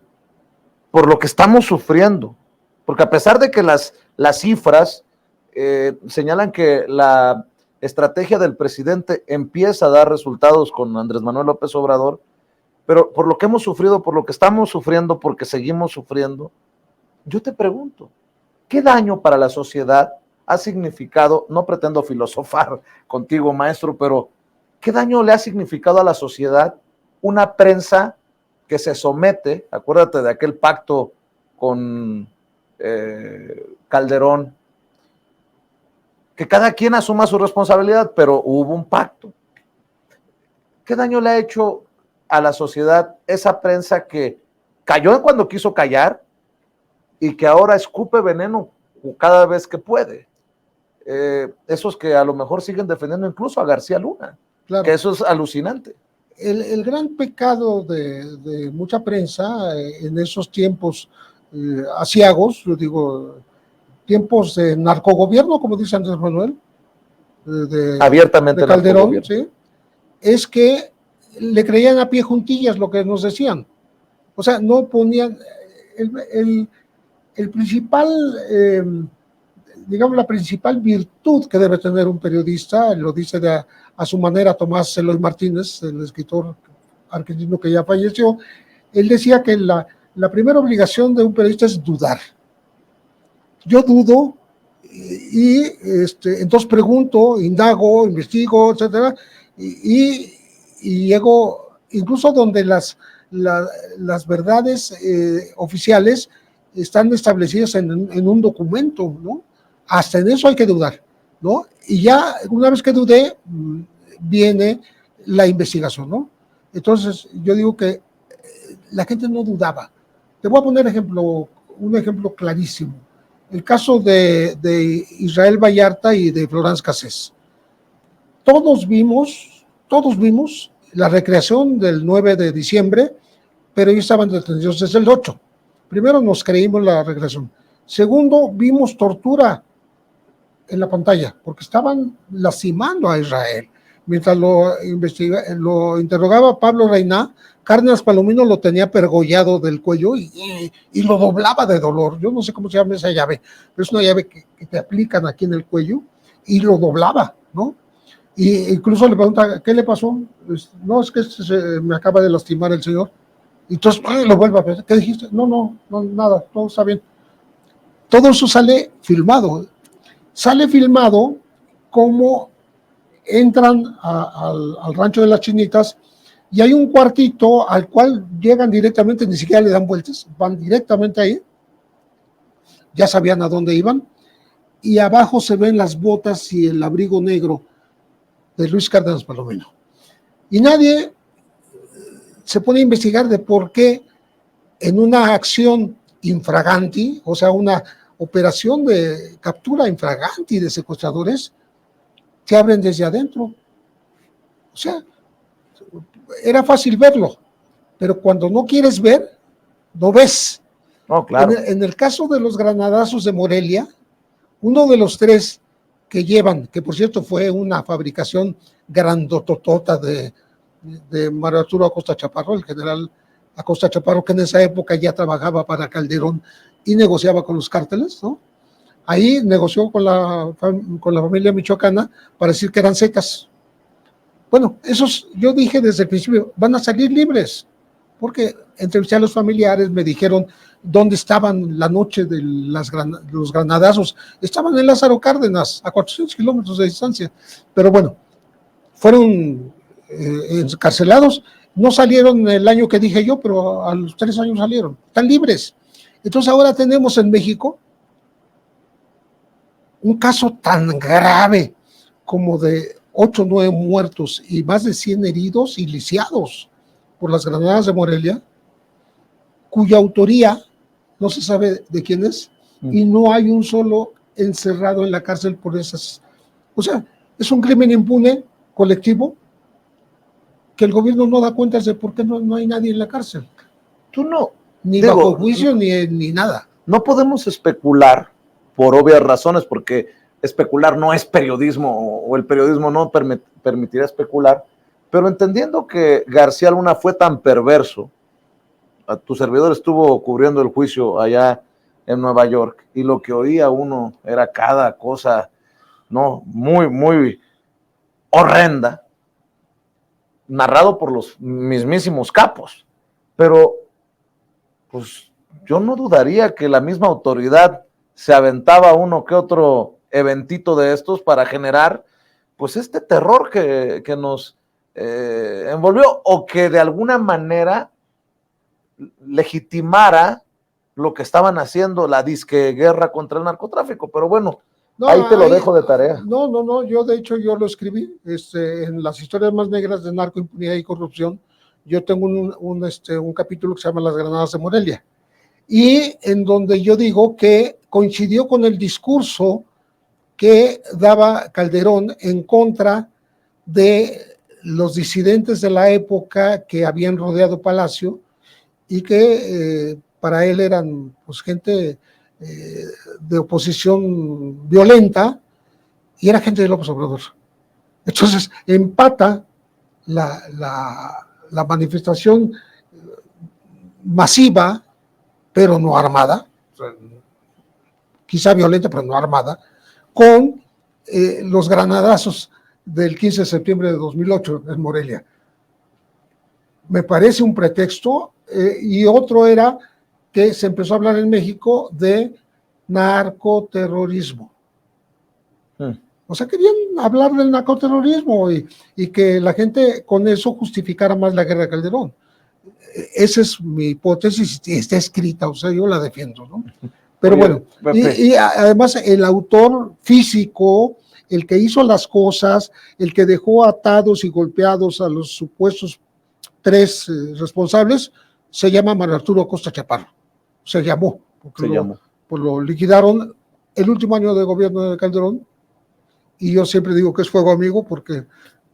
S1: por lo que estamos sufriendo, porque a pesar de que las cifras señalan que la estrategia del presidente empieza a dar resultados con Andrés Manuel López Obrador, pero por lo que hemos sufrido, por lo que estamos sufriendo, porque seguimos sufriendo, yo te pregunto, ¿qué daño para la sociedad ha significado? No pretendo filosofar contigo, maestro, pero ¿qué daño le ha significado a la sociedad una prensa que se somete? Acuérdate de aquel pacto con Calderón, que cada quien asuma su responsabilidad, pero hubo un pacto. ¿Qué daño le ha hecho a la sociedad esa prensa que cayó cuando quiso callar y que ahora escupe veneno cada vez que puede? Esos que a lo mejor siguen defendiendo incluso a García Luna, claro, que eso es alucinante.
S3: El gran pecado de mucha prensa en esos tiempos aciagos, yo digo, tiempos de narcogobierno, como dice Andrés Manuel,
S1: abiertamente
S3: de Calderón, ¿sí? Es que le creían a pie juntillas lo que nos decían. O sea, no ponían el principal, digamos, la principal virtud que debe tener un periodista, lo dice a su manera Tomás Eloy Martínez, el escritor argentino que ya falleció. Él decía que la primera obligación de un periodista es dudar. Yo dudo y entonces pregunto, indago, investigo, etcétera, y llego incluso donde las verdades oficiales están establecidas en un documento, ¿no? Hasta en eso hay que dudar, ¿no? Y ya una vez que dudé, viene la investigación, ¿no? Entonces yo digo que la gente no dudaba. Te voy a poner un ejemplo clarísimo. El caso de Israel Vallarta y de Florence Cassés. Todos vimos la recreación del 9 de diciembre, pero ellos estaban detenidos desde el 8. Primero nos creímos la recreación. Segundo, vimos tortura en la pantalla, porque estaban lastimando a Israel. Mientras lo interrogaba Pablo Reina, Cárdenas Palomino lo tenía pergollado del cuello y lo doblaba de dolor. Yo no sé cómo se llama esa llave, pero es una llave que te aplican aquí en el cuello y lo doblaba, ¿no? Y incluso le pregunta, ¿qué le pasó? No, es que me acaba de lastimar el señor. Y entonces lo vuelve a pensar. ¿Qué dijiste? No, nada, todo está bien. Todo eso sale filmado. Sale filmado como entran al rancho de las Chinitas y hay un cuartito al cual llegan directamente, ni siquiera le dan vueltas, van directamente ahí, ya sabían a dónde iban, y abajo se ven las botas y el abrigo negro de Luis Cárdenas Palomino. Y nadie se pone a investigar de por qué en una acción infraganti, o sea, una operación de captura infraganti de secuestradores, se abren desde adentro. O sea, era fácil verlo, pero cuando no quieres ver, no ves.
S1: No, claro.
S3: En el caso de los granadazos de Morelia, uno de los 3 que llevan, que por cierto fue una fabricación grandototota de Mario Arturo Acosta Chaparro, el general Acosta Chaparro, que en esa época ya trabajaba para Calderón y negociaba con los cárteles, ¿no? Ahí negoció con la familia michoacana para decir que eran zetas. Bueno, esos, yo dije desde el principio, van a salir libres, porque entrevisté a los familiares, me dijeron dónde estaban la noche de los granadazos. Estaban en Lázaro Cárdenas, a 400 kilómetros de distancia. Pero bueno, fueron encarcelados, no salieron el año que dije yo, pero a los 3 años salieron, están libres. Entonces ahora tenemos en México un caso tan grave como de 8 o 9 muertos y más de 100 heridos y lisiados por las granadas de Morelia, cuya autoría no se sabe de quién es, y no hay un solo encerrado en la cárcel por esas. O sea, es un crimen impune, colectivo, que el gobierno no da cuentas de por qué no hay nadie en la cárcel.
S1: Tú no.
S3: Ni bajo juicio, ni nada.
S1: No podemos especular por obvias razones, porque especular no es periodismo, o el periodismo no permitirá especular, pero entendiendo que García Luna fue tan perverso, tu servidor estuvo cubriendo el juicio allá en Nueva York, y lo que oía uno era cada cosa, no, muy, muy horrenda, narrado por los mismísimos capos, pero pues yo no dudaría que la misma autoridad se aventaba uno que otro eventito de estos para generar pues este terror que nos envolvió, o que de alguna manera legitimara lo que estaban haciendo, la disque guerra contra el narcotráfico. Pero bueno, no, ahí te lo dejo de tarea.
S3: No, yo de hecho yo lo escribí, en las historias más negras de narco, impunidad y corrupción. Yo tengo un capítulo que se llama Las granadas de Morelia, y en donde yo digo que coincidió con el discurso que daba Calderón en contra de los disidentes de la época que habían rodeado Palacio y que para él eran pues, gente de oposición violenta, y era gente de López Obrador. Entonces empata la manifestación masiva, pero no armada, quizá violenta, pero no armada, con los granadazos del 15 de septiembre de 2008 en Morelia. Me parece un pretexto, y otro era que se empezó a hablar en México de narcoterrorismo. O sea, querían hablar del narcoterrorismo y que la gente con eso justificara más la guerra de Calderón. Esa es mi hipótesis y está escrita, o sea, yo la defiendo, ¿no? Pero bueno, y además el autor físico, el que hizo las cosas, el que dejó atados y golpeados a los supuestos 3 responsables, se llama Manuel Arturo Acosta Chaparro. Se llamó, porque pues lo liquidaron el último año de gobierno de Calderón, y yo siempre digo que es fuego amigo porque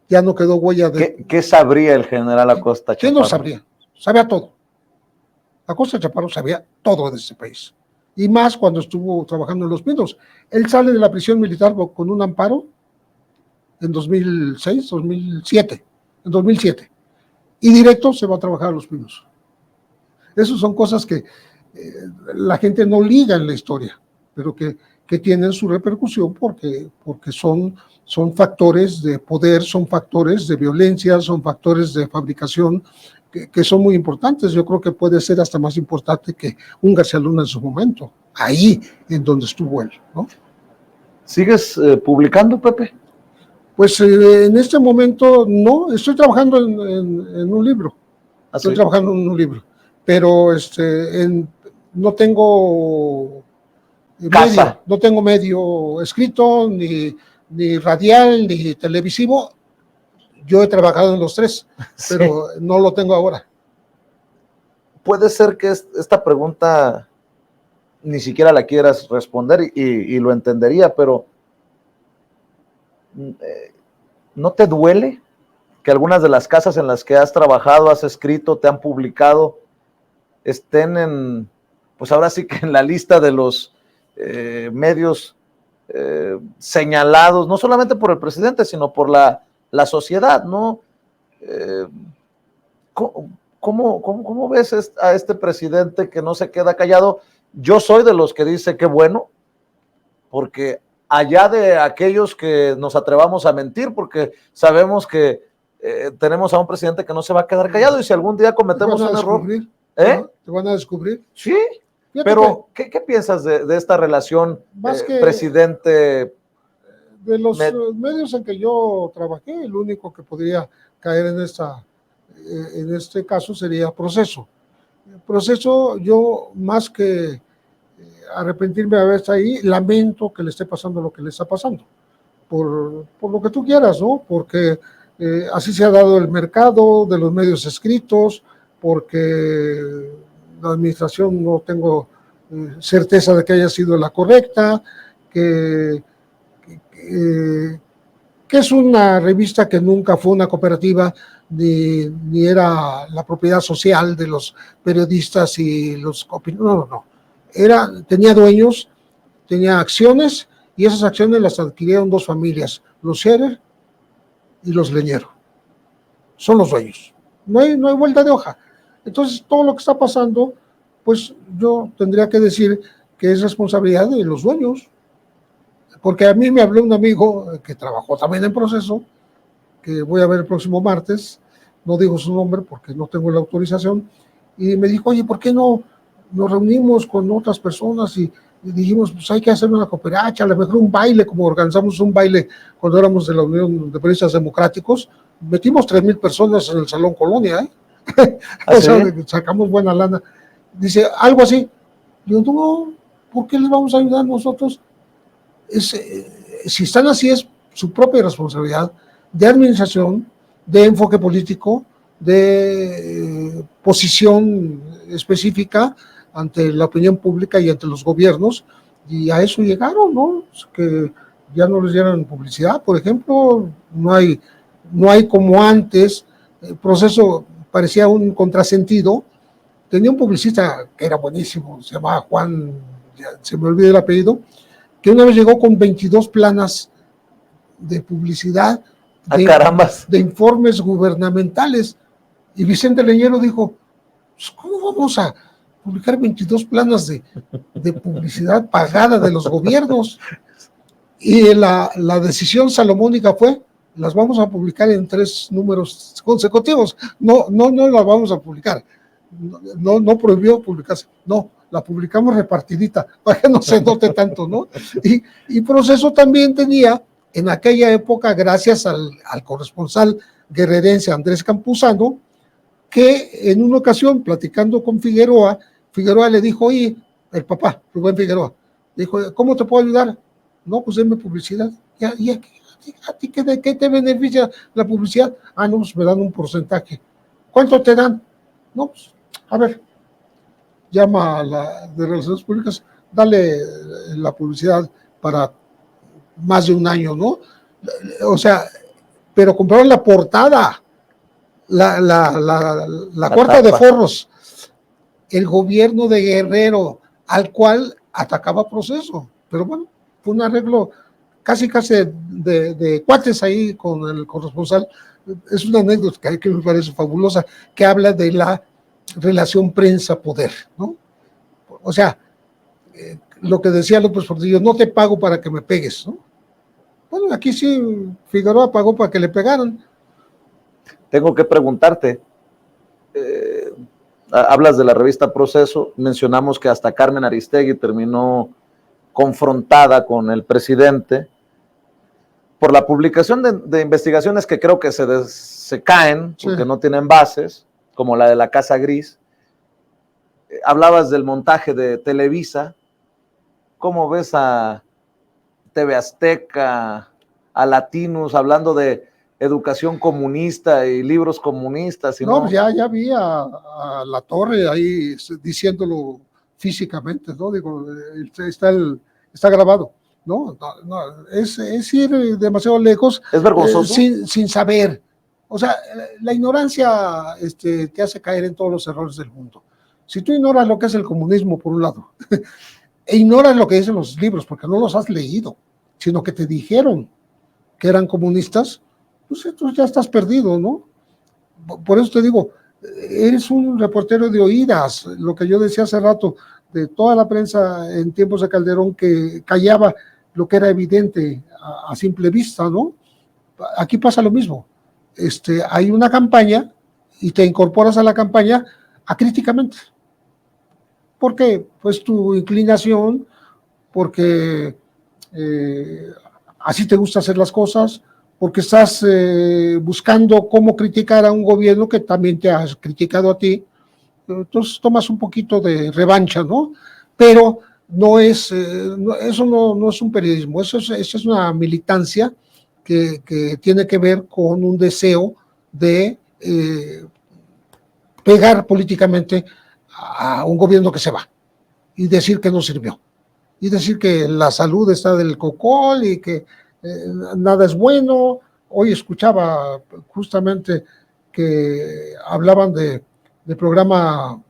S3: ya no quedó huella de...
S1: ¿Qué sabría el general Acosta Chaparro?
S3: ¿Qué no sabría? Sabía todo. Acosta Chaparro sabía todo de ese país. Y más cuando estuvo trabajando en Los Pinos. Él sale de la prisión militar con un amparo en 2007. Y directo se va a trabajar a Los Pinos. Esas son cosas que la gente no liga en la historia, pero que tienen su repercusión porque son factores de poder, son factores de violencia, son factores de fabricación que son muy importantes. Yo creo que puede ser hasta más importante que un García Luna en su momento, ahí en donde estuvo él, ¿no?
S1: ¿Sigues publicando, Pepe?
S3: Pues en este momento no, estoy trabajando en un libro. Estoy trabajando en un libro, pero no tengo medio, no tengo medio escrito, ni radial, ni televisivo. Yo he trabajado en los 3, pero no lo tengo ahora.
S1: Puede ser que esta pregunta ni siquiera la quieras responder y lo entendería, pero ¿no te duele que algunas de las casas en las que has trabajado, has escrito, te han publicado, estén pues ahora sí que en la lista de los medios señalados, no solamente por el presidente, sino por la sociedad, ¿no? ¿Cómo ves a este presidente que no se queda callado? Yo soy de los que dice que bueno, porque allá de aquellos que nos atrevamos a mentir, porque sabemos que tenemos a un presidente que no se va a quedar callado, y si algún día cometemos un error,
S3: ¿te van a descubrir?
S1: Sí. Fíjate, pero ¿qué piensas de esta relación presidente?
S3: De los medios en que yo trabajé, el único que podría caer en este caso sería Proceso. Proceso, yo más que arrepentirme de haber estado ahí, lamento que le esté pasando lo que le está pasando, por lo que tú quieras, ¿no? Porque así se ha dado el mercado de los medios escritos, porque la administración no tengo certeza de que haya sido la correcta, que es una revista que nunca fue una cooperativa, ni era la propiedad social de los periodistas y los... No. Tenía dueños, tenía acciones, y esas acciones las adquirieron 2 familias, los Scherer y los Leñero. Son los dueños. No hay vuelta de hoja. Entonces, todo lo que está pasando, pues yo tendría que decir que es responsabilidad de los dueños. Porque a mí me habló un amigo que trabajó también en Proceso, que voy a ver el próximo martes, no digo su nombre porque no tengo la autorización, y me dijo, oye, ¿por qué no nos reunimos con otras personas y dijimos, pues hay que hacer una cooperacha, a lo mejor un baile, como organizamos un baile cuando éramos de la Unión de Periodistas Democráticos? Metimos 3,000 personas en el Salón Colonia, o sea, sacamos buena lana. Dice, algo así. Digo, no, ¿por qué les vamos a ayudar nosotros? Si están así, es su propia responsabilidad de administración, de enfoque político, de posición específica ante la opinión pública y ante los gobiernos, y a eso llegaron, ¿no? Que ya no les dieran publicidad, por ejemplo, no hay no hay como antes, el proceso parecía un contrasentido. Tenía un publicista que era buenísimo, se llamaba Juan, se me olvidó el apellido, que una vez llegó con 22 planas de publicidad, de informes gubernamentales, y Vicente Leñero dijo, pues, ¿cómo vamos a publicar 22 planas de publicidad pagada de los gobiernos? Y la decisión salomónica fue, las vamos a publicar en 3 números consecutivos, no las vamos a publicar, no prohibió publicarse, no, la publicamos repartidita, para que no se note tanto, ¿no? Y Proceso también tenía, en aquella época, gracias al corresponsal guerrerense Andrés Campuzano, que en una ocasión, platicando con Figueroa le dijo, oye, el papá, Rubén Figueroa, dijo, ¿cómo te puedo ayudar? No, pues denme publicidad. ¿Y a ti qué te beneficia la publicidad? Ah, no, pues me dan un porcentaje. ¿Cuánto te dan? No, pues, a ver, llama a la de Relaciones Públicas, dale la publicidad para más de un año, ¿no? O sea, pero compraron la portada, la cuarta de forros, el gobierno de Guerrero, al cual atacaba Proceso. Pero bueno, fue un arreglo casi de cuates ahí con el corresponsal. Es una anécdota que me parece fabulosa, que habla de la relación prensa-poder, ¿no? O sea, lo que decía López Portillo, no te pago para que me pegues, ¿no? Bueno, aquí sí, Figueroa pagó para que le pegaran.
S1: Tengo que preguntarte, hablas de la revista Proceso, mencionamos que hasta Carmen Aristegui terminó confrontada con el presidente por la publicación de investigaciones que creo que se caen, porque no tienen bases, como la de la Casa Gris. Hablabas del montaje de Televisa. ¿Cómo ves a TV Azteca, a Latinos, hablando de educación comunista y libros comunistas?
S3: No, pues ya vi a La Torre ahí diciéndolo físicamente, ¿no? Digo, está grabado, ¿no? Es ir demasiado lejos.
S1: Es vergonzoso.
S3: Sin saber. O sea, la ignorancia te hace caer en todos los errores del mundo. Si tú ignoras lo que es el comunismo, por un lado, e ignoras lo que dicen los libros, porque no los has leído, sino que te dijeron que eran comunistas, pues entonces ya estás perdido, ¿no? Por eso te digo, eres un reportero de oídas, lo que yo decía hace rato, de toda la prensa en tiempos de Calderón que callaba lo que era evidente a simple vista, ¿no? Aquí pasa lo mismo. Hay una campaña y te incorporas a la campaña acríticamente. ¿Por qué? Pues tu inclinación, porque así te gusta hacer las cosas, porque estás buscando cómo criticar a un gobierno que también te has criticado a ti. Entonces tomas un poquito de revancha, ¿no? Pero no es, eso no es un periodismo, eso es una militancia que tiene que ver con un deseo de pegar políticamente a un gobierno que se va y decir que no sirvió y decir que la salud está del cocol y que nada es bueno. Hoy escuchaba justamente que hablaban de programa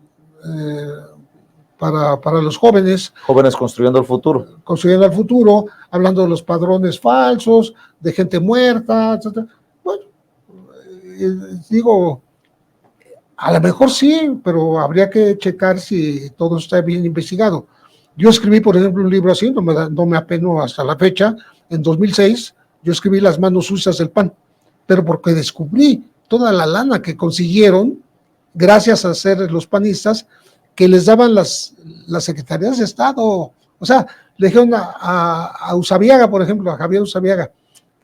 S3: para los jóvenes.
S1: Jóvenes construyendo el futuro.
S3: Construyendo el futuro, hablando de los padrones falsos, de gente muerta, etc. Bueno, digo, a lo mejor sí, pero habría que checar si todo está bien investigado. Yo escribí, por ejemplo, un libro así, no me apeno hasta la fecha, en 2006, yo escribí Las manos sucias del PAN, pero porque descubrí toda la lana que consiguieron, gracias a ser los panistas, que les daban las secretarías de Estado. O sea, le dijeron a Usabiaga, por ejemplo, a Javier Usabiaga,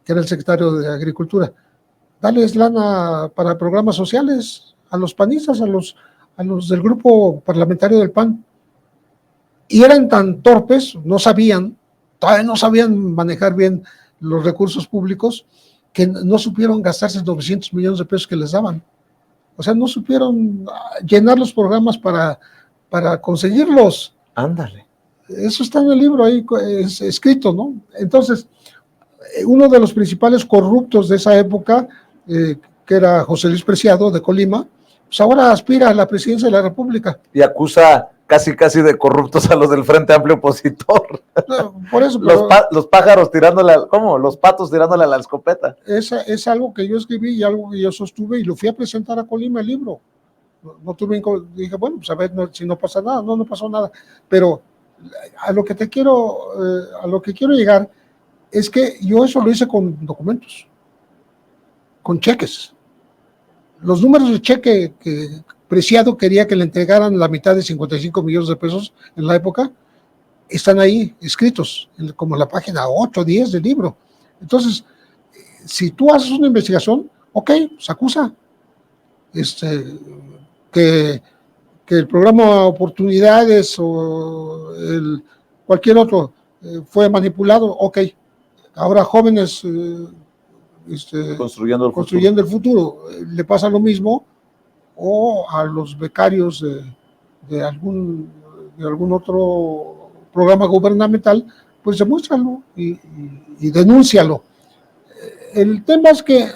S3: que era el secretario de Agricultura, dales lana para programas sociales a los panistas, a los del grupo parlamentario del PAN. Y eran tan torpes, todavía no sabían manejar bien los recursos públicos, que no supieron gastarse 900 millones de pesos que les daban. O sea, no supieron llenar los programas para conseguirlos.
S1: Ándale.
S3: Eso está en el libro ahí escrito, ¿no? Entonces, uno de los principales corruptos de esa época que era José Luis Preciado de Colima, pues ahora aspira a la presidencia de la República.
S1: Y acusa casi de corruptos a los del Frente Amplio Opositor.
S3: Por eso,
S1: los pájaros tirándole, ¿cómo? Los patos tirándole a la escopeta.
S3: Es algo que yo escribí y algo que yo sostuve y lo fui a presentar a Colima el libro. No tuve, dije, bueno, pues a ver si no pasa nada, no pasó nada. Pero a lo que quiero llegar es que yo eso lo hice con documentos, con cheques. Los números de cheque que Preciado quería que le entregaran la mitad de 55 millones de pesos en la época, están ahí escritos, como en la página 8 o 10 del libro. Entonces, si tú haces una investigación, ok, se acusa que el programa Oportunidades o cualquier otro fue manipulado, ok. Ahora jóvenes construyendo el futuro, le pasa lo mismo, o a los becarios de algún otro programa gubernamental, pues demuéstralo y denúncialo. El tema es que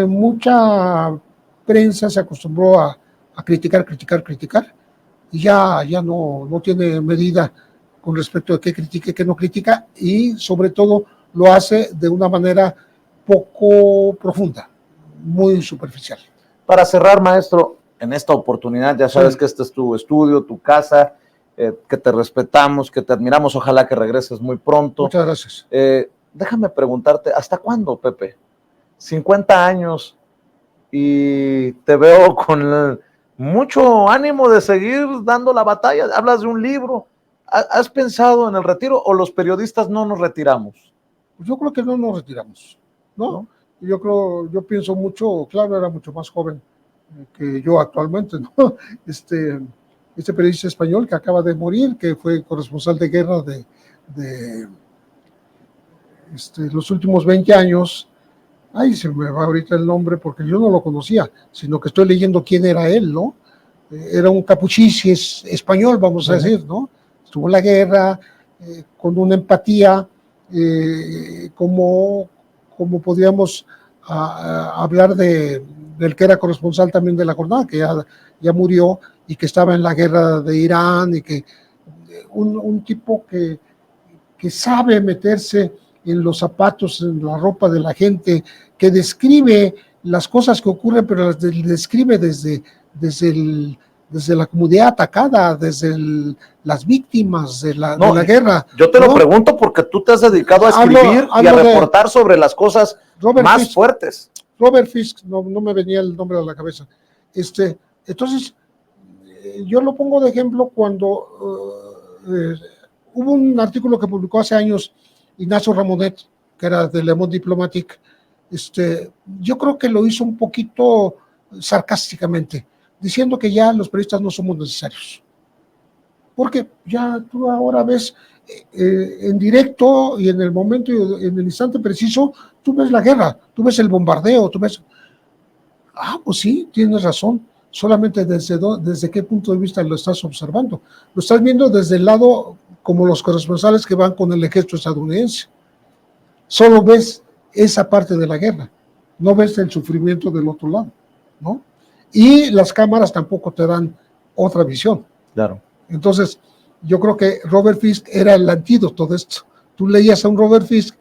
S3: mucha prensa se acostumbró a criticar, y ya no tiene medida con respecto a qué critica y qué no critica, y sobre todo lo hace de una manera poco profunda, muy superficial.
S1: Para cerrar, maestro, en esta oportunidad, ya sabes que este es tu estudio, tu casa, que te respetamos, que te admiramos, ojalá que regreses muy pronto.
S3: Muchas gracias.
S1: Déjame preguntarte, ¿hasta cuándo, Pepe? 50 años y te veo con mucho ánimo de seguir dando la batalla. Hablas de un libro. ¿Has pensado en el retiro o los periodistas no nos retiramos?
S3: Pues yo creo que no nos retiramos, ¿no? Yo pienso mucho, claro, era mucho más joven que yo actualmente, ¿no? Este periodista español que acaba de morir, que fue corresponsal de guerra de los últimos 20 años, ay, se me va ahorita el nombre porque yo no lo conocía, sino que estoy leyendo quién era él, ¿no? Era un capuchis español, vamos a decir, ¿no? Estuvo en la guerra, con una empatía, como podríamos hablar del que era corresponsal también de La Jornada, que ya murió y que estaba en la guerra de Irán, y que un tipo que sabe meterse en los zapatos, en la ropa de la gente, que describe las cosas que ocurren, pero las describe desde la comunidad atacada, desde las víctimas de la guerra.
S1: Yo te lo pregunto porque tú te has dedicado a escribir y a reportar sobre las cosas más fuertes.
S3: Robert Fisk, no me venía el nombre a la cabeza. Entonces, yo lo pongo de ejemplo cuando hubo un artículo que publicó hace años Ignacio Ramonet, que era de Le Monde Diplomatique. Yo creo que lo hizo un poquito sarcásticamente, diciendo que ya los periodistas no somos necesarios. Porque ya tú ahora ves en directo y en el momento y en el instante preciso, tú ves la guerra, tú ves el bombardeo, tú ves... pues sí, tienes razón. Solamente desde qué punto de vista lo estás observando. Lo estás viendo desde el lado como los corresponsales que van con el ejército estadounidense. Solo ves esa parte de la guerra, no ves el sufrimiento del otro lado, ¿no? Y las cámaras tampoco te dan otra visión.
S1: Claro.
S3: Entonces, yo creo que Robert Fisk era el antídoto de esto. Tú leías a un Robert Fisk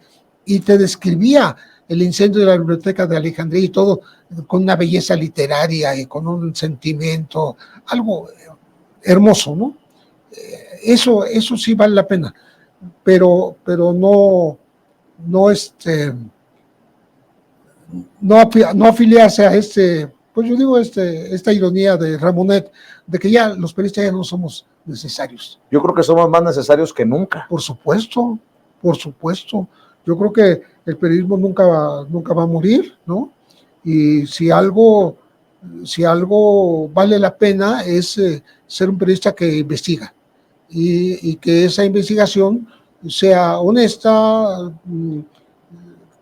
S3: y te describía el incendio de la biblioteca de Alejandría y todo, con una belleza literaria y con un sentimiento, algo hermoso, ¿no? Eso sí vale la pena, pero no afiliarse a pues yo digo esta ironía de Ramonet, de que ya los periodistas ya no somos necesarios.
S1: Yo creo que somos más necesarios que nunca.
S3: Por supuesto. Yo creo que el periodismo nunca va a morir, ¿no? Y si algo vale la pena es ser un periodista que investiga y que esa investigación sea honesta,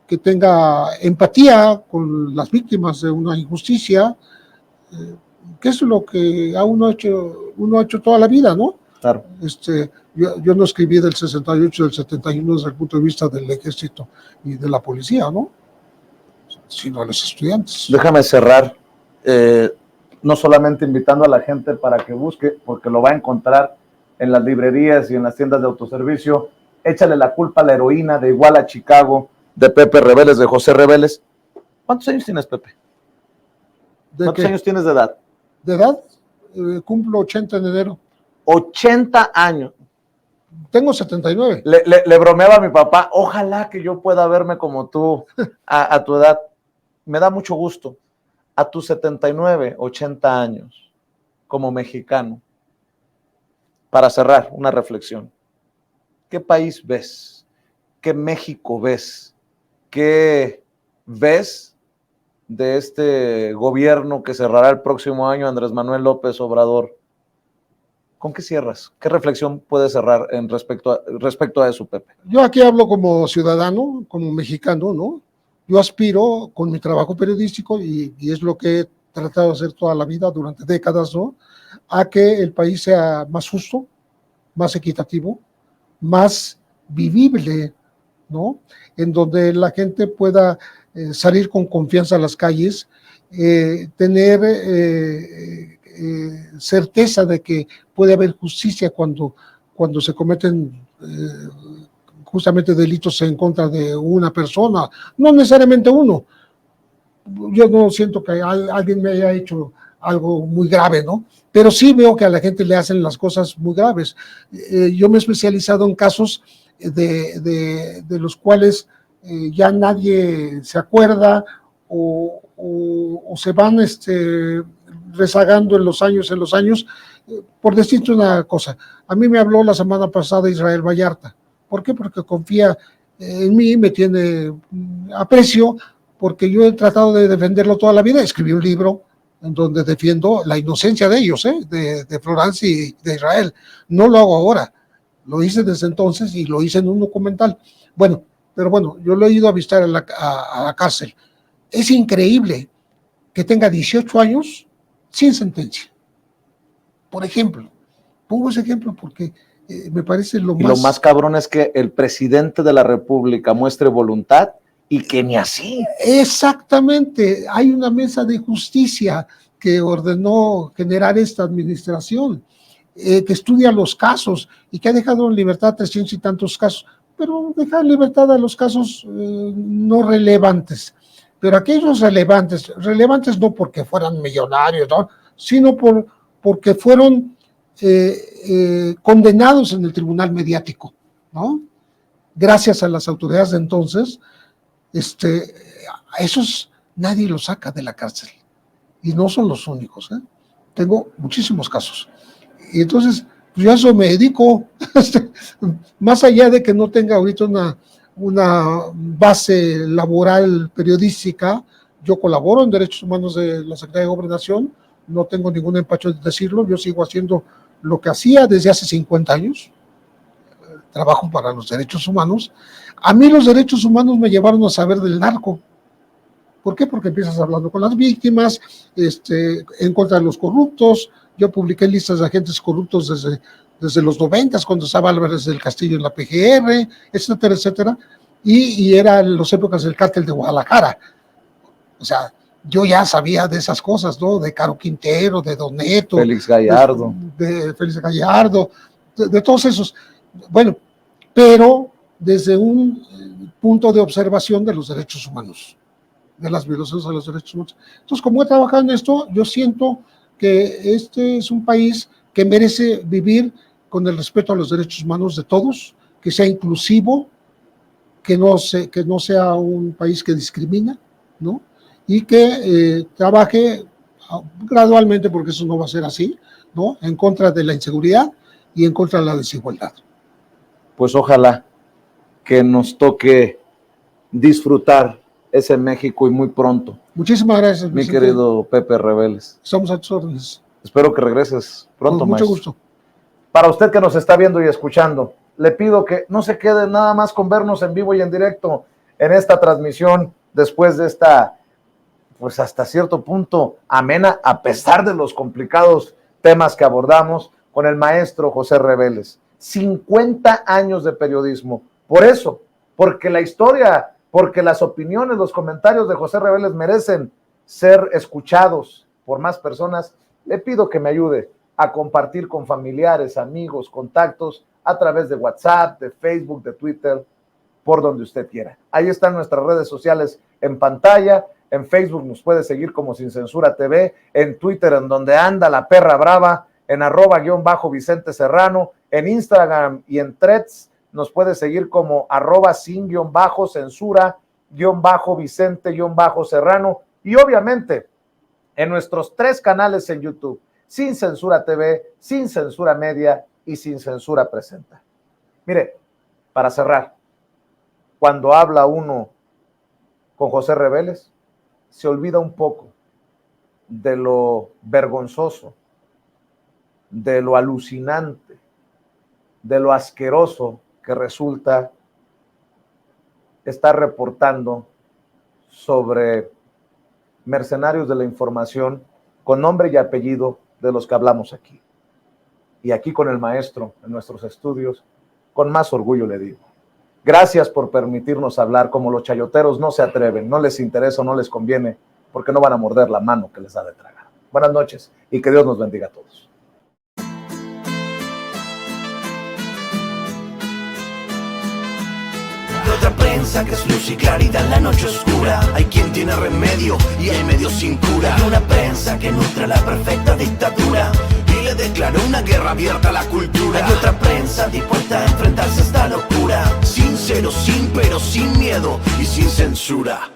S3: que tenga empatía con las víctimas de una injusticia, que es lo que uno ha hecho toda la vida, ¿no?
S1: Claro.
S3: Yo no escribí del 68, del 71 desde el punto de vista del ejército y de la policía, ¿no? sino a los estudiantes.
S1: Déjame cerrar, no solamente invitando a la gente para que busque, porque lo va a encontrar en las librerías y en las tiendas de autoservicio. Échale la culpa a la heroína de Igual a Chicago, de Pepe Rebeles, de José Rebeles. ¿Cuántos años tienes, Pepe? ¿Cuántos años tienes de edad?
S3: ¿De edad? Cumplo 80 en enero.
S1: 80 años.
S3: Tengo 79.
S1: Le bromeaba a mi papá, ojalá que yo pueda verme como tú a tu edad. Me da mucho gusto. A tus 79, 80 años, como mexicano. Para cerrar, una reflexión. ¿Qué país ves? ¿Qué México ves? ¿Qué ves de este gobierno que cerrará el próximo año, Andrés Manuel López Obrador? ¿Con qué cierras? ¿Qué reflexión puedes cerrar respecto a eso, Pepe?
S3: Yo aquí hablo como ciudadano, como mexicano, ¿no? Yo aspiro con mi trabajo periodístico, y es lo que he tratado de hacer toda la vida, durante décadas, ¿no?, a que el país sea más justo, más equitativo, más vivible, ¿no?, en donde la gente pueda salir con confianza a las calles, tener certeza de que puede haber justicia cuando se cometen justamente delitos en contra de una persona, no necesariamente uno. Yo no siento que alguien me haya hecho algo muy grave, ¿no? Pero sí veo que a la gente le hacen las cosas muy graves. Yo me he especializado en casos de los cuales ya nadie se acuerda o se van rezagando en los años. Por decirte una cosa, a mí me habló la semana pasada Israel Vallarta. ¿Por qué? Porque confía en mí, me tiene aprecio, porque yo he tratado de defenderlo toda la vida. Escribí un libro en donde defiendo la inocencia de ellos, de Florence y de Israel. No lo hago ahora, lo hice desde entonces y lo hice en un documental. Bueno, pero bueno, yo lo he ido a visitar a la cárcel. Es increíble que tenga 18 años sin sentencia. Por ejemplo, pongo ese ejemplo porque me parece lo más
S1: cabrón es que el presidente de la República muestre voluntad y que ni así.
S3: Exactamente, hay una mesa de justicia que ordenó generar esta administración, que estudia los casos y que ha dejado en libertad 300 y tantos casos, pero deja en libertad a los casos no relevantes. Pero aquellos relevantes no porque fueran millonarios, ¿no?, sino porque fueron condenados en el tribunal mediático, ¿no?, gracias a las autoridades de entonces. A esos nadie los saca de la cárcel, y no son los únicos, tengo muchísimos casos, y entonces pues yo a eso me dedico, más allá de que no tenga ahorita una base laboral periodística. Yo colaboro en Derechos Humanos de la Secretaría de Gobernación, no tengo ningún empacho de decirlo, yo sigo haciendo lo que hacía desde hace 50 años, trabajo para los derechos humanos. A mí los derechos humanos me llevaron a saber del narco. ¿Por qué? Porque empiezas hablando con las víctimas, en contra de los corruptos. Yo publiqué listas de agentes corruptos desde los 90, cuando estaba Álvarez del Castillo en la PGR, etcétera, etcétera, y eran las épocas del cártel de Guadalajara. O sea, yo ya sabía de esas cosas, ¿no?, de Caro Quintero, de Don Neto,
S1: Félix Gallardo,
S3: de Félix Gallardo, de todos esos. Bueno, pero desde un punto de observación de los derechos humanos, de las violaciones a los derechos humanos. Entonces, como he trabajado en esto, yo siento que este es un país que merece vivir con el respeto a los derechos humanos de todos, que sea inclusivo, que no sea un país que discrimina, ¿no?, y que trabaje gradualmente, porque eso no va a ser así, ¿no?, en contra de la inseguridad y en contra de la desigualdad.
S1: Pues ojalá que nos toque disfrutar ese México, y muy pronto.
S3: Muchísimas gracias,
S1: mi querido Pepe Rebeles.
S3: Estamos a tus órdenes.
S1: Espero que regreses pronto,
S3: con mucho
S1: maestro.
S3: gusto.
S1: Para usted que nos está viendo y escuchando, le pido que no se quede nada más con vernos en vivo y en directo en esta transmisión, después de esta, pues hasta cierto punto, amena, a pesar de los complicados temas que abordamos, con el maestro José Rebeles. 50 años de periodismo. Por eso, porque la historia porque las opiniones, los comentarios de José Reveles merecen ser escuchados por más personas, le pido que me ayude a compartir con familiares, amigos, contactos, a través de WhatsApp, de Facebook, de Twitter, por donde usted quiera. Ahí están nuestras redes sociales en pantalla. En Facebook nos puede seguir como Sin Censura TV, en Twitter, en donde anda la perra brava, en @Vicente Serrano, en Instagram y en Threads nos puede seguir como @sin-censura-Vicente-Serrano, y obviamente en nuestros 3 canales en YouTube, Sin Censura TV, Sin Censura Media y Sin Censura Presenta. Mire, para cerrar, cuando habla uno con José Reveles, se olvida un poco de lo vergonzoso, de lo alucinante, de lo asqueroso que resulta estar reportando sobre mercenarios de la información con nombre y apellido de los que hablamos aquí. Y aquí con el maestro en nuestros estudios, con más orgullo le digo, gracias por permitirnos hablar como los chayoteros no se atreven, no les interesa o no les conviene, porque no van a morder la mano que les da de tragar. Buenas noches y que Dios nos bendiga a todos.
S4: Otra prensa que es luz y claridad en la noche oscura. Hay quien tiene remedio y hay medios sin cura. Hay una prensa que nutre la perfecta dictadura y le declaró una guerra abierta a la cultura. Hay otra prensa dispuesta a enfrentarse a esta locura, sincero, sin pero, sin miedo y sin censura.